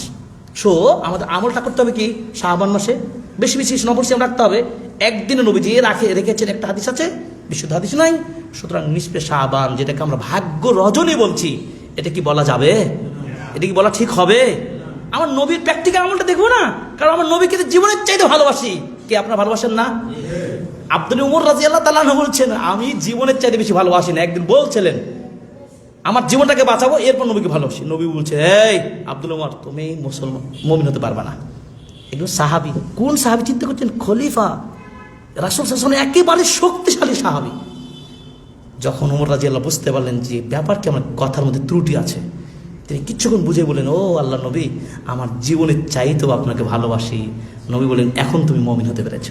সো আমাদের আমলটা করতে হবে কি, শাবান মাসে বেশি বেশি নফল সিয়াম রাখতে হবে। একদিনে নবীজি রেখেছেন, একটা হাদিস আছে, বিশুদ্ধ হাদিস নাই। সুতরাং নিসফে শাবান, যেটাকে আমরা ভাগ্য রজনী বলছি, এটা কি বলা যাবে, এটা কি বলা ঠিক হবে? আমার নবীর প্র্যাকটিক্যাল আমলটা দেখবো না, কারণ আমার নবীকে জীবনের চাইতে ভালোবাসি। কে আপনারা ভালোবাসেন না? আব্দুল উমর রাদিয়াল্লাহু তাআলা বলছেন, আমি জীবনের চাইতে বেশি ভালোবাসি না। একদিন বলছিলেন আমার জীবনটাকে বাঁচাবো, এরপর নবীকে ভালোবাসি। নবী বলছে, এই আব্দুল উমর, তুমি মুসলমান মুমিন হতে পারবা না। একজন সাহাবী, কোন সাহাবী চিন্তা করছেন, খলিফা রাসূল সাল্লাল্লাহু আলাইহি ওয়াসাল্লাম, একেবারে শক্তিশালী সাহাবী। যখন ওমর রাদিয়াল্লাহু বুঝতে পারলেন যে ব্যাপার কি, আমার কথার মধ্যে ত্রুটি আছে, তিনি কিছুক্ষণ বুঝে বলেন, ও আল্লাহ নবী, আমার জীবনের চাইতেও আপনাকে ভালোবাসি। নবী বলেন, এখন তুমি মুমিন হতে পেরেছ।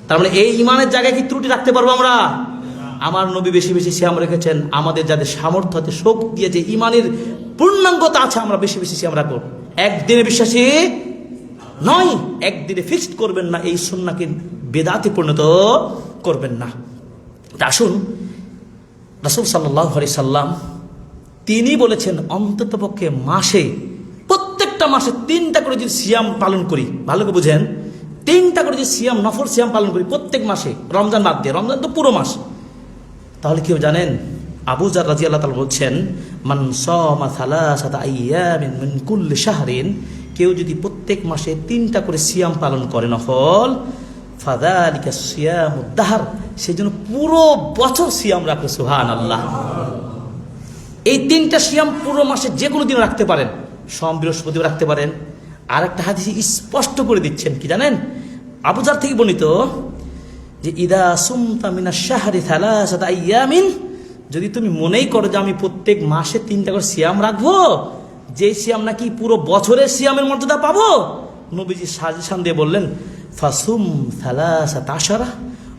তার মানে এই ইমানের জায়গায় কি ত্রুটি রাখতে পারবো আমরা? আমার নবী বেশি বেশি সিয়াম রেখেছেন, আমাদের যাদের সামর্থ্য আছে, শক্তি দিয়েছে, ইমানের পূর্ণাঙ্গতা আছে, আমরা বেশি বেশি সিয়াম রাখবো। একদিনে বিশ্বাসী নয়, একদিনে ফিক্সড করবেন না, এই সুন্নাহকে বেদাতে পরিণত করবেন না। আসুন, রাসূল সাল্লাল্লাহু আলাইহি সাল্লাম তিনি বলেছেন, অন্ততপক্ষে মাসে, প্রত্যেকটা মাসে 3টা করে যদি সিয়াম পালন করি, ভালো করে বুঝেন, 3টা করে যদি সিয়াম, নফল সিয়াম পালন করি প্রত্যেক মাসে, রমজান বাদ দিয়ে, রমজান তো পুরো মাস, তাহলে কেউ জানেন, আবু যার রাদিয়াল্লাহু তাআলা বলছেন, মান সামা সালাসাতা আইয়ামিন মিন কুল্লি শাহরিন, কেউ যদি প্রত্যেক মাসে 3টা করে সিয়াম পালন করে নফল, ফাযালিকা সিয়ামুদ দাহর, সেজন্য পুরো বছর সিয়াম রাখে। সুবহানাল্লাহ। এই 3টা সিয়াম পুরো মাসে যে কোনো দিন রাখতে পারেন, সোম বৃহস্পতিবার রাখতে পারেন। আর একটা হাদিস স্পষ্ট করে দিচ্ছেন, কি জানেন, আবু যার থেকে বর্ণিত, যে ইদা সুমতা মিনাশ শাহরি সালাসাতা আইয়ামিন, যদি তুমি মনেই করো যে আমি প্রত্যেক মাসে 3টা করে সিয়াম রাখবো, যে সিয়াম নাকি পুরো বছরের সিয়ামের মর্যাদা পাবো, নবীজি সাজেশন দিয়ে বললেন, ফাসুম সালাসাতা আশারা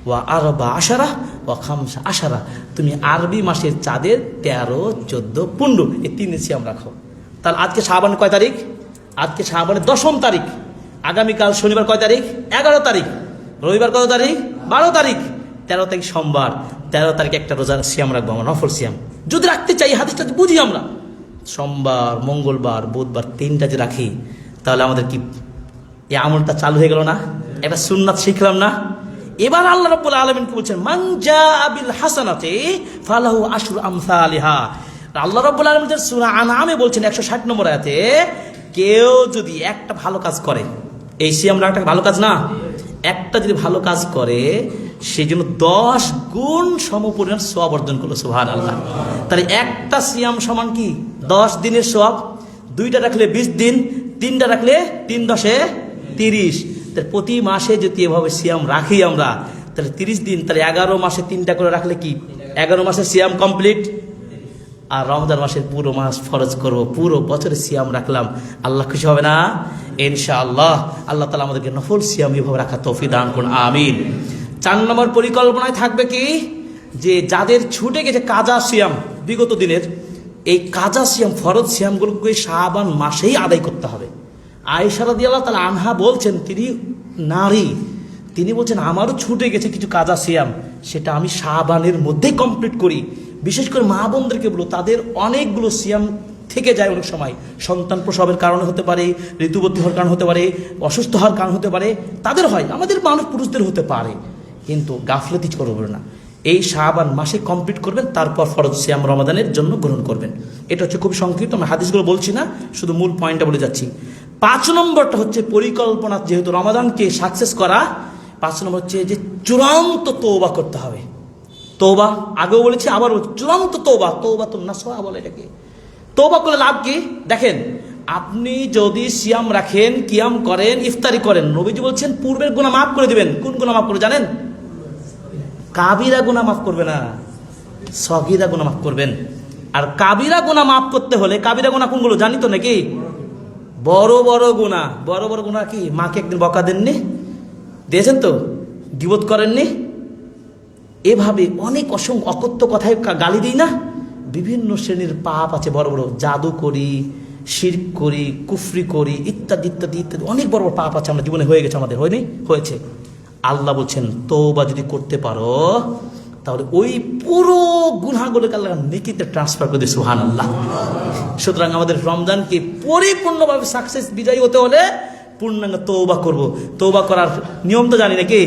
ওয়া আরবা আশারা ওয়া খামসা আশারা, তুমি আরবি মাসের চাঁদের 13, 14, 15 এই 3 দিন সিয়াম রাখো। তাহলে আজকে শাবান কয় তারিখ? আজকে শাবানের 10ম তারিখ, আগামীকাল শনিবার কয় তারিখ? 11 তারিখ। রবিবার কত তারিখ? 12 তারিখ। 13 তারিখ সোমবার, 13 তারিখে একটা রোজা সিয়াম রাখবো আমরা, নফল সিয়াম যদি রাখতে চাই। হাদিসটা বুঝি আমরা, সোমবার, মঙ্গলবার, বুধবার 3টা যে রাখি, তাহলে আমাদের কি এই আমলটা চালু হয়ে গেল না? একটা সুন্নাত শিখলাম না? এবার আল্লাহ রাব্বুল আলামিন কি বলছেন? মান জাআ বিল হাসানাতি ফালাহু আশরু আমসালিহা। আল্লাহ রাব্বুল আলামিন সূরা আনআমে বলছেন 160 নম্বর আয়াতে, কেউ যদি একটা ভালো কাজ করে, এই সিয়াম রাখাটা ভালো কাজ না? একটা যদি ভালো কাজ করে, সেই জন্য 10 গুণ সমপরিমাণ সওয়াব অর্জন করলো। সুবহানাল্লাহ। তাহলে একটা সিয়াম সমান কি 10 দিনের সওয়াব। 2টা রাখলে 20 দিন, 3টা রাখলে 3 10 30। তাহলে প্রতি মাসে যদি এভাবে সিয়াম রাখি আমরা, তাহলে 30 দিন, তাহলে 11 মাসে 3টা করে রাখলে কি 11 মাসের সিয়াম কমপ্লিট। আর রমজান মাসের পুরো মাস ফরজ করব, পুরো বছরের সিয়াম রাখলাম, আল্লাহ খুশি হবে না? ইনশাআল্লাহ। আল্লাহ তাআলা আমাদেরকে নফল সিয়াম এভাবে রাখার তৌফিক দান করুন, আমিন। 4 নম্বর পরিকল্পনায় থাকবে কি, যে যাদের ছুটে গেছে কাজা সিয়াম বিগত দিনের, এই কাজা সিয়াম ফরজ সিয়ামগুলোকে শাবান মাসেই আদায় করতে হবে। আয়েশা রাদিয়াল্লাহু তাআলা আনহা বলছেন, তিনি নারী, তিনি বলছেন আমারও ছুটে গেছে কিছু কাজা সিয়াম, সেটা আমি শাবানের মধ্যেই কমপ্লিট করি। বিশেষ করে মা বোনদেরকে বলো, তাদের অনেকগুলো সিয়াম থেকে যায় অনেক সময়, সন্তান প্রসবের কারণে হতে পারে, ঋতুবতী হওয়ার কারণ হতে পারে, অসুস্থ হওয়ার কারণ হতে পারে, তাদের হয়, আমাদের মানুষ পুরুষদের হতে পারে, কিন্তু গাফলতি করবেন না। এই শাবান মাসে কমপ্লিট করবেন, তারপর ফরজ সিয়াম রমাদানের জন্য গ্রহণ করবেন। এটা হচ্ছে খুব সংক্ষিপ্ত, আমি হাদিসগুলো বলছি না, শুধু মূল পয়েন্টটা বলে যাচ্ছি। 5 নম্বরটা হচ্ছে পরিকল্পনা, যেহেতু রমাদানকে সাকসেস করা, 5 নম্বর হচ্ছে যে চূড়ান্ত তওবা করতে হবে। তওবা আগেও বলেছি, আবার চূড়ান্ত তওবা, তওবাতুন নাসুহা বলে এটাকে। তওবা করলে লাভ কি? দেখেন, আপনি যদি সিয়াম রাখেন, কিয়াম করেন, ইফতারি করেন, নবীজি বলছেন পূর্বের গুনাহ মাফ করে দিবেন। কোন গুনাহ মাফ করে জানেন? কাবিরা গুনাহ মাফ করবে না, সগীরা গুনাহ মাফ করবেন। আর কাবিরা গুনাহ মাফ করতে হলে, কাবিরা গুনাহ কোনগুলো জানি তো নাকি? বড় বড় গুনাহ। বড় বড় গুনাহ কি? মাকে একদিন বকা দেননি, দিয়েছেন তো? গীবত করেননি? এভাবে অনেক অসংখ্য অকথ্য কথায় গালি দিই না? বিভিন্ন শ্রেণীর পাপ আছে বড় বড়, জাদু করি, শিরক করি, কুফরি করি, ইত্যাদি ইত্যাদি ইত্যাদি, অনেক বড় বড় পাপ আছে, আমরা জীবনে হয়ে গেছে, আমাদের হয়নি? হয়েছে। আল্লাহ বলছেন তওবা যদি করতে পারো, তাহলে ওই পুরো গুনাহগুলোকে আল্লাহ নেকিতে ট্রান্সফার করে দেয়। সুবহানাল্লাহ। সুতরাং আমাদের রমজানকে পরিপূর্ণভাবে সাকসেস বিজয়ী হতে হলে পূর্ণাঙ্গ তওবা করব। তওবা করার নিয়ম তো জানি নাকি?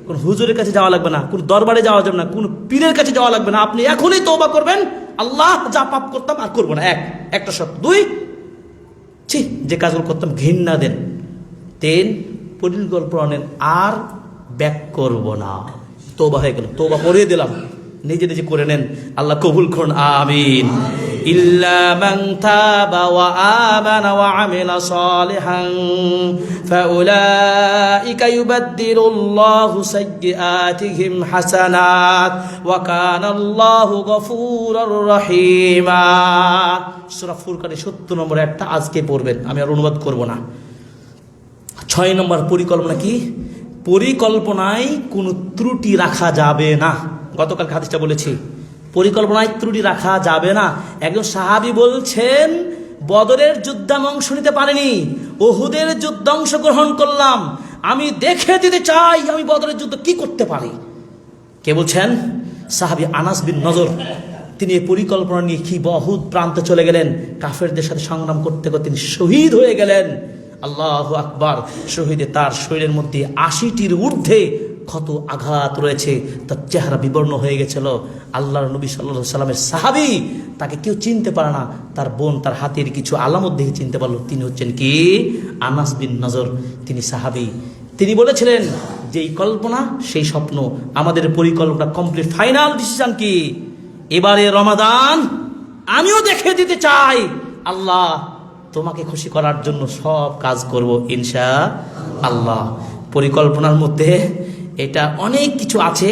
কোন হুজুরের কাছে যাওয়া লাগবে না, কোন দরবারে যাওয়া যাবে না, কোন পীরের কাছে যাওয়া লাগবে না। আপনি এখনই তওবা করবেন, আল্লাহ যা পাপ করতাম আর করবো না, একটা শর্ত। 2, যে কাজগুলো করতাম ঘৃণা দেন। 3, পরিকল্পনা নেন, আর ব্যাক করব না। তওবা হয়ে গেল, তওবা পড়িয়ে দিলাম, নিজে নিজে করে নেন, আল্লাহ কবুল করুন, আমিন। ইল্লা মান তাবা ওয়া আমানা ওয়া আমিলা সালিহান ফাউলাইকা ইউবাদদিলুল্লাহু সাইয়্যাতিহিম হাসানাত ওয়া কানাল্লাহু গফুরুর রহিমা। সূরা ফুরকানের 70 নম্বর একটা আজকে পড়বেন, আমি আর অনুবাদ করব না। 6 নম্বর পরিকল্পনা কি? পরিকল্পনায় কোনো ত্রুটি রাখা যাবে না। গতকাল হাদিসটা বলেছি, পরিকল্পনায় ত্রুটি রাখা যাবে না। একজন সাহাবী বলছেন, বদরের যুদ্ধে অংশ নিতে পারিনি, উহুদের যুদ্ধে অংশগ্রহণ করলাম, আমি দেখে দিতে চাই আমি বদরের যুদ্ধ কি করতে পারি। কে বলছেন? সাহাবী আনাস বিন নজর। তিনি এই পরিকল্পনা নিয়ে কি বহুত প্রান্তে চলে গেলেন, কাফেরদের সাথে সংগ্রাম করতে করতে তিনি শহীদ হয়ে গেলেন। আল্লাহু আকবার। শহীদে তার শরীরের মধ্যে 80টির ঊর্ধ্বে ক্ষত আঘাত রয়েছে, তার চেহারা বিবর্ণ হয়ে গেছিল। আল্লাহর নবী সাল্লাল্লাহু আলাইহি সাল্লামের সাহাবী, তাকে কেউ চিনতে পারে না, তার বোন তার হাতের কিছু আলামত দেখে চিনতে পারলো। তিনি হচ্ছেন কি? আনাস বিন নজর। তিনি সাহাবী। তিনি বলেছিলেন যে এই কল্পনা সেই স্বপ্ন, আমাদের পরিকল্পনা কমপ্লিট। ফাইনাল ডিসিশন কি? এবারে রমাদান আমিও দেখে দিতে চাই, আল্লাহ তোমাকে খুশি করার জন্য সব কাজ করব ইনশাআল্লাহ। পরিকল্পনার মধ্যে এটা অনেক কিছু আছে,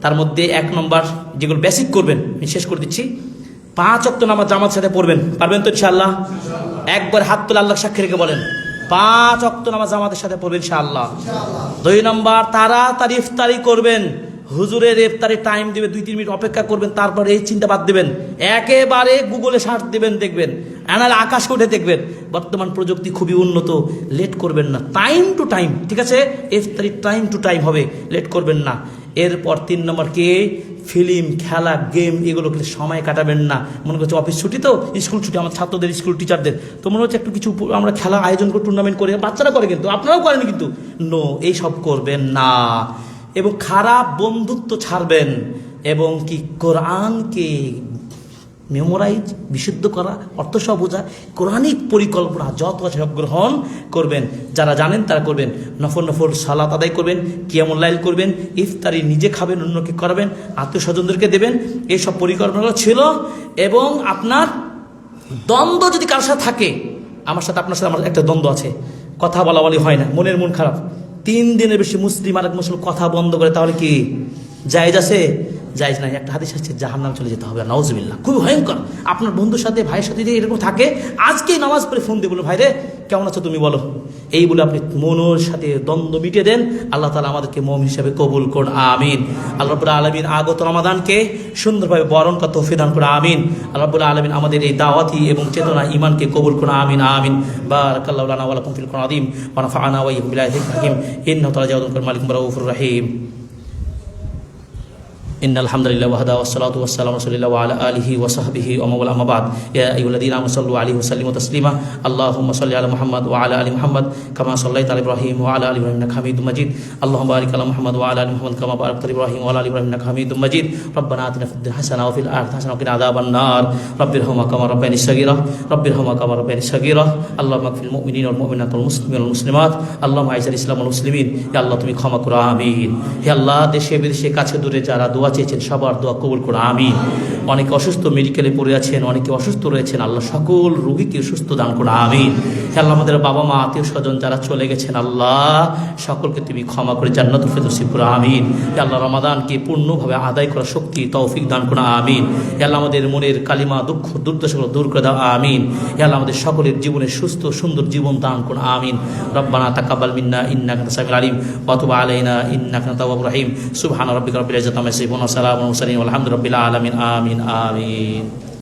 তার মধ্যে 1 নম্বর যেগুলো বেসিক করবেন, আমি শেষ করে দিচ্ছি। 5 ওয়াক্ত নামাজ জামাতের সাথে পড়বেন, পারবেন তো ইনশাআল্লাহ? একবার হাত তুলে আল্লাহ সাক্ষী রেখে বলেন, 5 ওয়াক্ত নামাজ জামাতের সাথে পড়বেন ইনশাআল্লাহ। 2 নম্বর তাড়াতাড়ি ইফতারি করবেন, হুজুরের ইফতারে টাইম দিবে, 2-3 মিনিট অপেক্ষা করবেন, তারপরে এই চিন্তা বাদ দেবেন, একেবারে গুগলে সার্চ দেবেন, দেখবেন আনালে আকাশ উঠে দেখবেন। বর্তমান প্রযুক্তি খুবই উন্নত, লেট করবেন না, টাইম টু টাইম, ঠিক আছে? ইফতারি টাইম টু টাইম হবে, লেট করবেন না। এরপর 3 নম্বর কি, ফিল্ম, খেলা, গেম, এগুলো সময় কাটাবেন না। মনে করছে অফিস ছুটি, তো স্কুল ছুটি, আমার ছাত্রদের, স্কুল টিচারদের, তো মনে হচ্ছে একটু কিছু আমরা খেলা আয়োজন করে, টুর্নামেন্ট করে, বাচ্চারা করে কিন্তু, আপনারাও করেন কিন্তু, নো, এইসব করবেন না। এবং খারাপ বন্ধুত্ব ছাড়বেন, এবং কি কোরআনকে মেমোরাইজ, বিশুদ্ধ করা, অর্থ সহ বোঝা, কোরআনিক পরিকল্পনা যত আছে সব গ্রহণ করবেন। যারা জানেন তারা করবেন, নফল নফল সালাত আদায় করবেন, কিয়ামুল লাইল করবেন, ইফতারি নিজে খাবেন, অন্যকে করাবেন, আত্মীয় স্বজনদেরকে দেবেন, এইসব পরিকল্পনা ছিল। এবং আপনার দ্বন্দ্ব যদি কারোর সাথে থাকে, আমার সাথে আপনার সাথে আমার একটা দ্বন্দ্ব আছে, কথা বলা বলি হয় না, মনের মন খারাপ, 3 দিনের বেশি মুসলিম আর এক মুসলিম কথা বন্ধ করে, তাহলে কি জায়েজ আছে? জায়েজ নাই। একটা হাদিস আছে, জাহান্নাম চলে যেতে হবে, নাউজুবিল্লাহ, খুব ভয়ঙ্কর। আপনার বন্ধুর সাথে, ভাইয়ের সাথে যদি এরকম থাকে, আজকেই নামাজ পড়ে ফোন দিয়ে বলো, ভাই রে কেমন আছো তুমি, বলো, এই বলে আপনি মনের সাথে দ্বন্দ্ব মিটিয়ে দেন। আল্লাহ তাআলা আমাদেরকে মুমিন হিসেবে কবুল করুন, আমিন। আল্লাহ রাব্বুল আলামিন আগত রমাদানকে সুন্দরভাবে বরণ করতে তৌফিক দান করুন, আমিন। আল্লাহ রাব্বুল আলামিন আমাদের এই দাওয়াতি এবং চেতনা ঈমানকে কবুল করুন, আমিন আমিন। বারাকাল্লাহু লানা ওয়া লাকুম ফিল কোরআনিল আযীম ওয়া নাফা'না ওয়া ইয়্যাকুম বিল আয়াতিল হাকীম। ইন্নাহু তাআলা জাওয়াদুল মালিকুম রাউফুর রহিম। إن الحمد لله وحده والصلاة والسلام على رسول الله وعلى آله وصحبه ومن والاه أما بعد يا أيها الذين آمنوا صلوا عليه وسلموا تسليما اللهم صل على محمد وعلى آل محمد كما صليت على إبراهيم وعلى آل إبراهيم إنك حميد مجيد اللهم بارك على محمد وعلى آل محمد كما باركت على إبراهيم وعلى آل إبراهيم إنك حميد مجيد ربنا آتنا في الدنيا حسنة وفي الآخرة حسنة وقنا عذاب النار رب ارحمهما كما ربياني صغيرا رب ارحمهما كما ربياني صغيرا اللهم اغفر للمؤمنين والمؤمنات والمسلمين والمسلمات اللهم أعز الإسلام والمسلمين يا الله তুমি ক্ষমা করো, আমিন। হে আল্লাহ, দেশে বিদেশে কাছে দূরে যারা দোয়া চেয়েছেন সবার দোয়া কবুল করো, আমিন। অনেকে অসুস্থ মেডিকেলে পড়ে আছেন, অনেকে অসুস্থ রয়েছেন, আল্লাহ সকল রোগীকে সুস্থ দান করো, আমিন। হে আল্লাহ, আমাদের বাবা মা আত্মীয় স্বজন যারা চলে গেছেন, আল্লাহ সকলকে তুমি ক্ষমা করে জান্নাতুল ফিরদৌস করো, আমিন। হে আল্লাহ, রমাদানকে পূর্ণভাবে আদায় করার শক্তি তৌফিক দান করো, আমিন। হে আল্লাহ, আমাদের মনের কালিমা, দুঃখ, দুর্দশাগুলো দূর করে দাও, আমিন। হে আল্লাহ, আমাদের সকলের জীবনে সুস্থ সুন্দর জীবন দান করো, আমিন। রব্বানা তাকাব্বাল মিন্না ইন্নাকা আনতাস সামিউল আলিম ওয়া তুব আলাইনা ইন্নাকা আনতাত তাওয়াবুর রহিম সুবহানা রাব্বিকা রাব্বিল ইজ্জাতি আম্মা ইয়াসিফুন ওয়া সালামুন আলাল মুরসালিন ওয়া আলহামদুলিল্লাহি রাব্বিল আলামিন, আমিন আমিন।